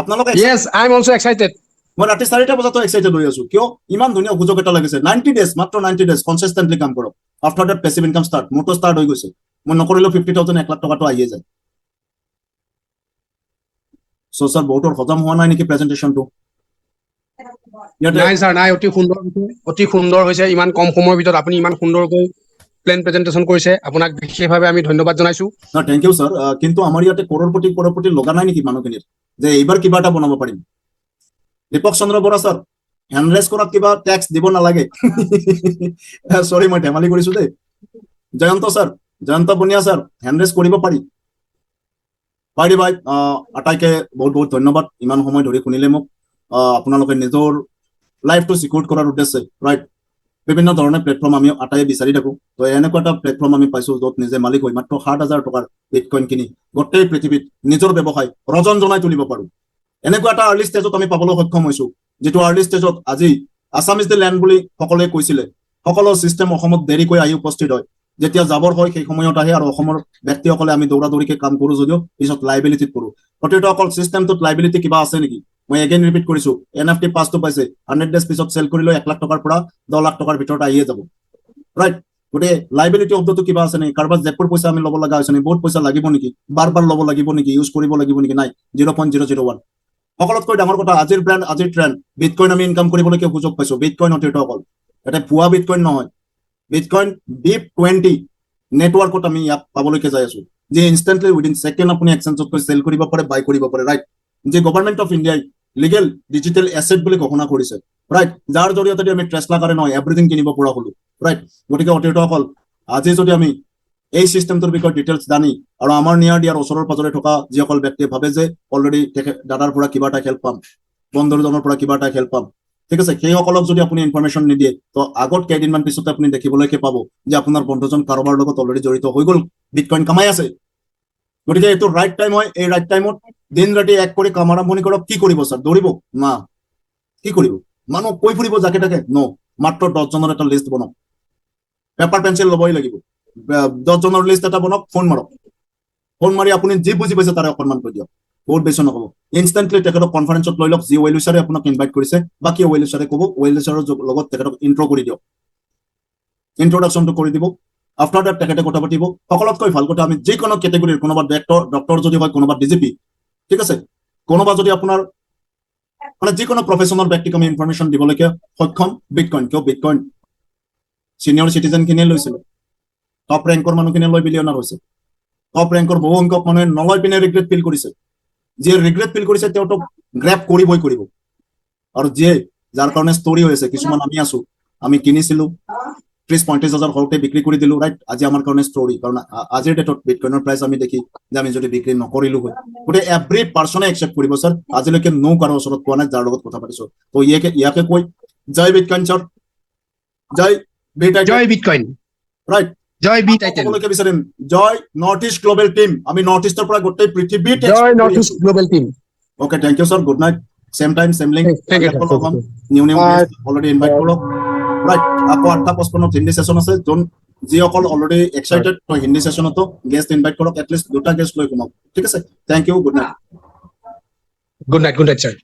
আপোনালোক Yes, I'm also excited. মই ৰাতি 4টা বজাতো এক্সাইটেড হৈ আছো কিয় ইমান ধুনীয়া সুযোগ এটা লাগিছে 90 ডেজ মাত্ৰ 90 ডেজ কনসিস্টেন্টলি কাম কৰক after that passive income start মোৰটো ষ্টাৰ্ট হৈ গৈছে মই নকৰিলেও 50,000 1 লাখ টকাটো আহিয়ে যায় সো স্যাৰ বহুতৰ হজম হোৱা নাই নেকি প্ৰেজেন্টেশনটো নাই স্যাৰ নাই অতি সুন্দৰ হৈছে ইমান কম সময়ৰ ভিতৰত আপুনি ইমান সুন্দৰকৈ প্লেন প্ৰেজেন্টেশ্যন কৰিছে আপোনাক বিশেষভাৱে আমি ধন্যবাদ জনাইছো থেংক ইউ ছাৰ কিন্তু আমাৰ ইয়াতে কৰোৰপতি লগা নাই নেকি মানুহখিনিৰ যে এইবাৰ কিবা এটা বনাব পাৰিম দীপক চন্দ্ৰ বৰা ছাৰ হেণ্ডৰেজ কৰাত কিবা টেক্স দিব নালাগে চৰি মই ধেমালি কৰিছো দেই জয়ন্ত বনিয়া ছাৰ হেণ্ডৰেজ কৰিব পাৰি ভাই আটাইকে বহুত বহুত ধন্যবাদ ইমান সময় ধৰি শুনিলে মোক আপোনালোকে নিজৰ লাইফটো সিকিউৰ কৰাৰ উদ্দেশ্যে ৰাইট বিভিন্ন ধৰণৰ প্লেটফৰ্ম আমি আটাই বিচাৰি থাকো তো এনেকুৱা এটা প্লেটফৰ্ম আমি পাইছো য'ত নিজে মালিক হৈ মাত্ৰ 7,000 টকাৰ বিটকইন কিনি গোটেই পৃথিৱীত নিজৰ ব্যৱসায় ৰজন জনাই তুলিব পাৰো এনেকুৱা এটা আৰ্লি ষ্টেজত আমি পাবলৈ সক্ষম হৈছো যেটো আৰ্লি ষ্টেজত আজি আসাম ইজ দ্য ল্যান্ড বুলি সকলোৱে কৈছিলে সকলো সিস্টেম অসমত দেৰিকৈ আহি উপস্থিত হয় যেতিয়া যাবৰ হয় সেই সময়ত আহে আৰু অসমৰ ব্যক্তিসকলে আমি দৌৰাদৌৰিকে কাম কৰো যদিও পিছত লাইবিলিটিত পৰো গতিকে অকল সিস্টেমটোত লাইবিলিটি কিবা আছে নেকি মই এগেইন ৰিপিট কৰিছো এনএফটি পাছটো পাইছে 100 ডেজ পিছত সেল কৰিলে 1 লাখ টকাৰ পৰা 10 লাখ টকাৰ ভিতৰত আহিয়ে যাব ৰাইট গতিকে লাইবিলিটি অব্দটো কিবা আছে নেকি কাৰোবাৰ জেপুৰ পইচা আমি ল'ব লগা হৈছে নেকি বহুত পইচা লাগিব নেকি বাৰ ল'ব লাগিব নেকি ইউজ কৰিব লাগিব নেকি নাই 0.001 সকলোতকৈ ডাঙৰ কথা আজিৰ ব্ৰেণ্ড আজিৰ ট্ৰেণ্ড বিটকইন আমি ইনকাম কৰিবলৈকে সুযোগ পাইছো বিটকইন অতিৰিক্ত অকল এটা ভুৱা বিটকইন নহয় বিটকইন BIP20 নেটৱৰ্কত আমি ইয়াত পাবলৈকে যাই আছো যে ইনষ্টেন্টলি উইদিন সেকেন্ড আপুনি এক্সচেঞ্জত কৈ সেল কৰিব পাৰে বাই কৰিব পাৰে ৰাইট যে গভৰ্ণমেণ্ট অফ ইণ্ডিয়াই লিগেল ডিজিটেল এছেট বুলি ঘোষণা কৰিছে ৰাইট যাৰ জৰিয়তে আমি টেসলা কাৰে নহয় এভৰিথিং কিনিব পৰা হলো ৰাইট গতিকে অতিৰিক্ত অকল আজি যদি আমি এই সিস্টেমটোৰ বিষয়ে ডিটেইলছ জানি আৰু আমাৰ নিয়াৰ দিয়াৰ ওচৰৰ পাজৰে থকা যিসকল ব্যক্তিয়ে ভাবে যে অলৰেডি দাদাৰ পৰা কিবা এটা হেল্প পাম বন্ধুজনৰ পৰা কিবা এটা হেল্প পাম ঠিক আছে সেই সকলক যদি আপুনি ইনফৰমেশন নিদিয়ে তো আগত কেইদিনমান পিছতে আপুনি দেখিবলৈকে পাব যে আপোনাৰ বন্ধুজন কাৰোবাৰ লগত অলৰেডি জড়িত হৈ গ'ল বিটকইন কামাই আছে গতিকে এইটো ৰাইট টাইম হয় এই ৰাইট টাইমত দিন ৰাতি এক কৰি কাম আৰম্ভণি কৰক কি কৰিব স্যাৰ দৌৰিব না কি কৰিব মানুহ কৈ ফুৰিব যাকে তাকে নো মাত্ৰ 10 জনৰ এটা লিষ্ট বনাওক পেপাৰ পেন্সিল ল'বই লাগিব 10 জনৰ লিষ্ট এটা বনাওক ফোন মাৰি আপুনি যি বুজি পাইছে তাৰে অকণমান কৈ দিয়ক বহুত বেছি নকব ইনষ্টেন্টলি তেখেতক কনফাৰেন্সত লৈ লওক যি ওয়েলুচাৰে আপোনাক ইনভাইট কৰিছে বাকি ওয়েলুচাৰে ক'ব ওয়েলুচাৰৰ লগত তেখেতক ইন্ট্ৰ কৰি দিয়ক ইন্ট্ৰডাকশনটো কৰি দিব আফটাৰ দ্যাট তেখেতে কথা পাতিব সকলোতকৈ ভাল কথা আমি যিকোনো কেটেগৰীৰ কোনোবা ডক্টৰ যদি হয় কোনোবা ডিজিপি ঠিক আছে কোনোবা যদি আপোনাৰ মানে যিকোনো প্ৰফেশনাল ব্যক্তিক আমি ইনফৰমেশন দিবলৈকে সক্ষম বিটকইন কিয় বিটকইন সিনিয়ৰ সিটিজেন খিনিয়ে লৈছিল টপ ৰেংকৰ মানুহখিনিয়ে লৈ বিলিয়নাৰ হৈছে টপ ৰেংকৰ বহু সংখ্যক মানুহে নলয় পিনে ৰিগ্ৰেট ফিল কৰিছে যে ৰিগ্ৰেট ফিল কৰিছে তেওঁটো গ্ৰেপ কৰিবই কৰিব আৰু যে যাৰ কাৰণে ষ্টৰি হৈছে কিছুমান আমি আছো আমি কিনিছিলো 30-35 হাজাৰ হওঁতে বিক্ৰী কৰি দিলো ৰাইট আজি আমাৰ কাৰণে ষ্টৰি কাৰণ আজিৰ ডেটত বিটকইনৰ প্ৰাইচ আমি দেখি যে আমি যদি বিক্ৰী নকৰিলো হয় গতিকে এভৰি পাৰ্চনে একচেপ্ট কৰিব স্যাৰ আজিলৈকে নো কাৰো ওচৰত পোৱা নাই যাৰ লগত কথা পাতিছো তো ইয়াকে কৈ জয় বিটকইন স্যাৰ জয় বিটকইন ৰাইট জয় বি টাইটেল সকলোকে বিচাৰিম জয় নৰ্থ ইষ্ট গ্লোবেল টিম আমি নৰ্থ ইষ্টৰ পৰা গোটেই পৃথিৱীত জয় north east global team okay thank you sir good night same time same link Thank you, sir. New already invite কৰক ৰাইট আকৌ 8:55 হিন্দী সেশন আছে যোন যিসকল অলৰেডি এক্সাইটেড তো হিন্দী সেশনতো গেষ্ট ইনভাইট কৰক এটলিষ্ট দুটা গেষ্ট লৈ কমাওক ঠিক আছে thank you good night good night sir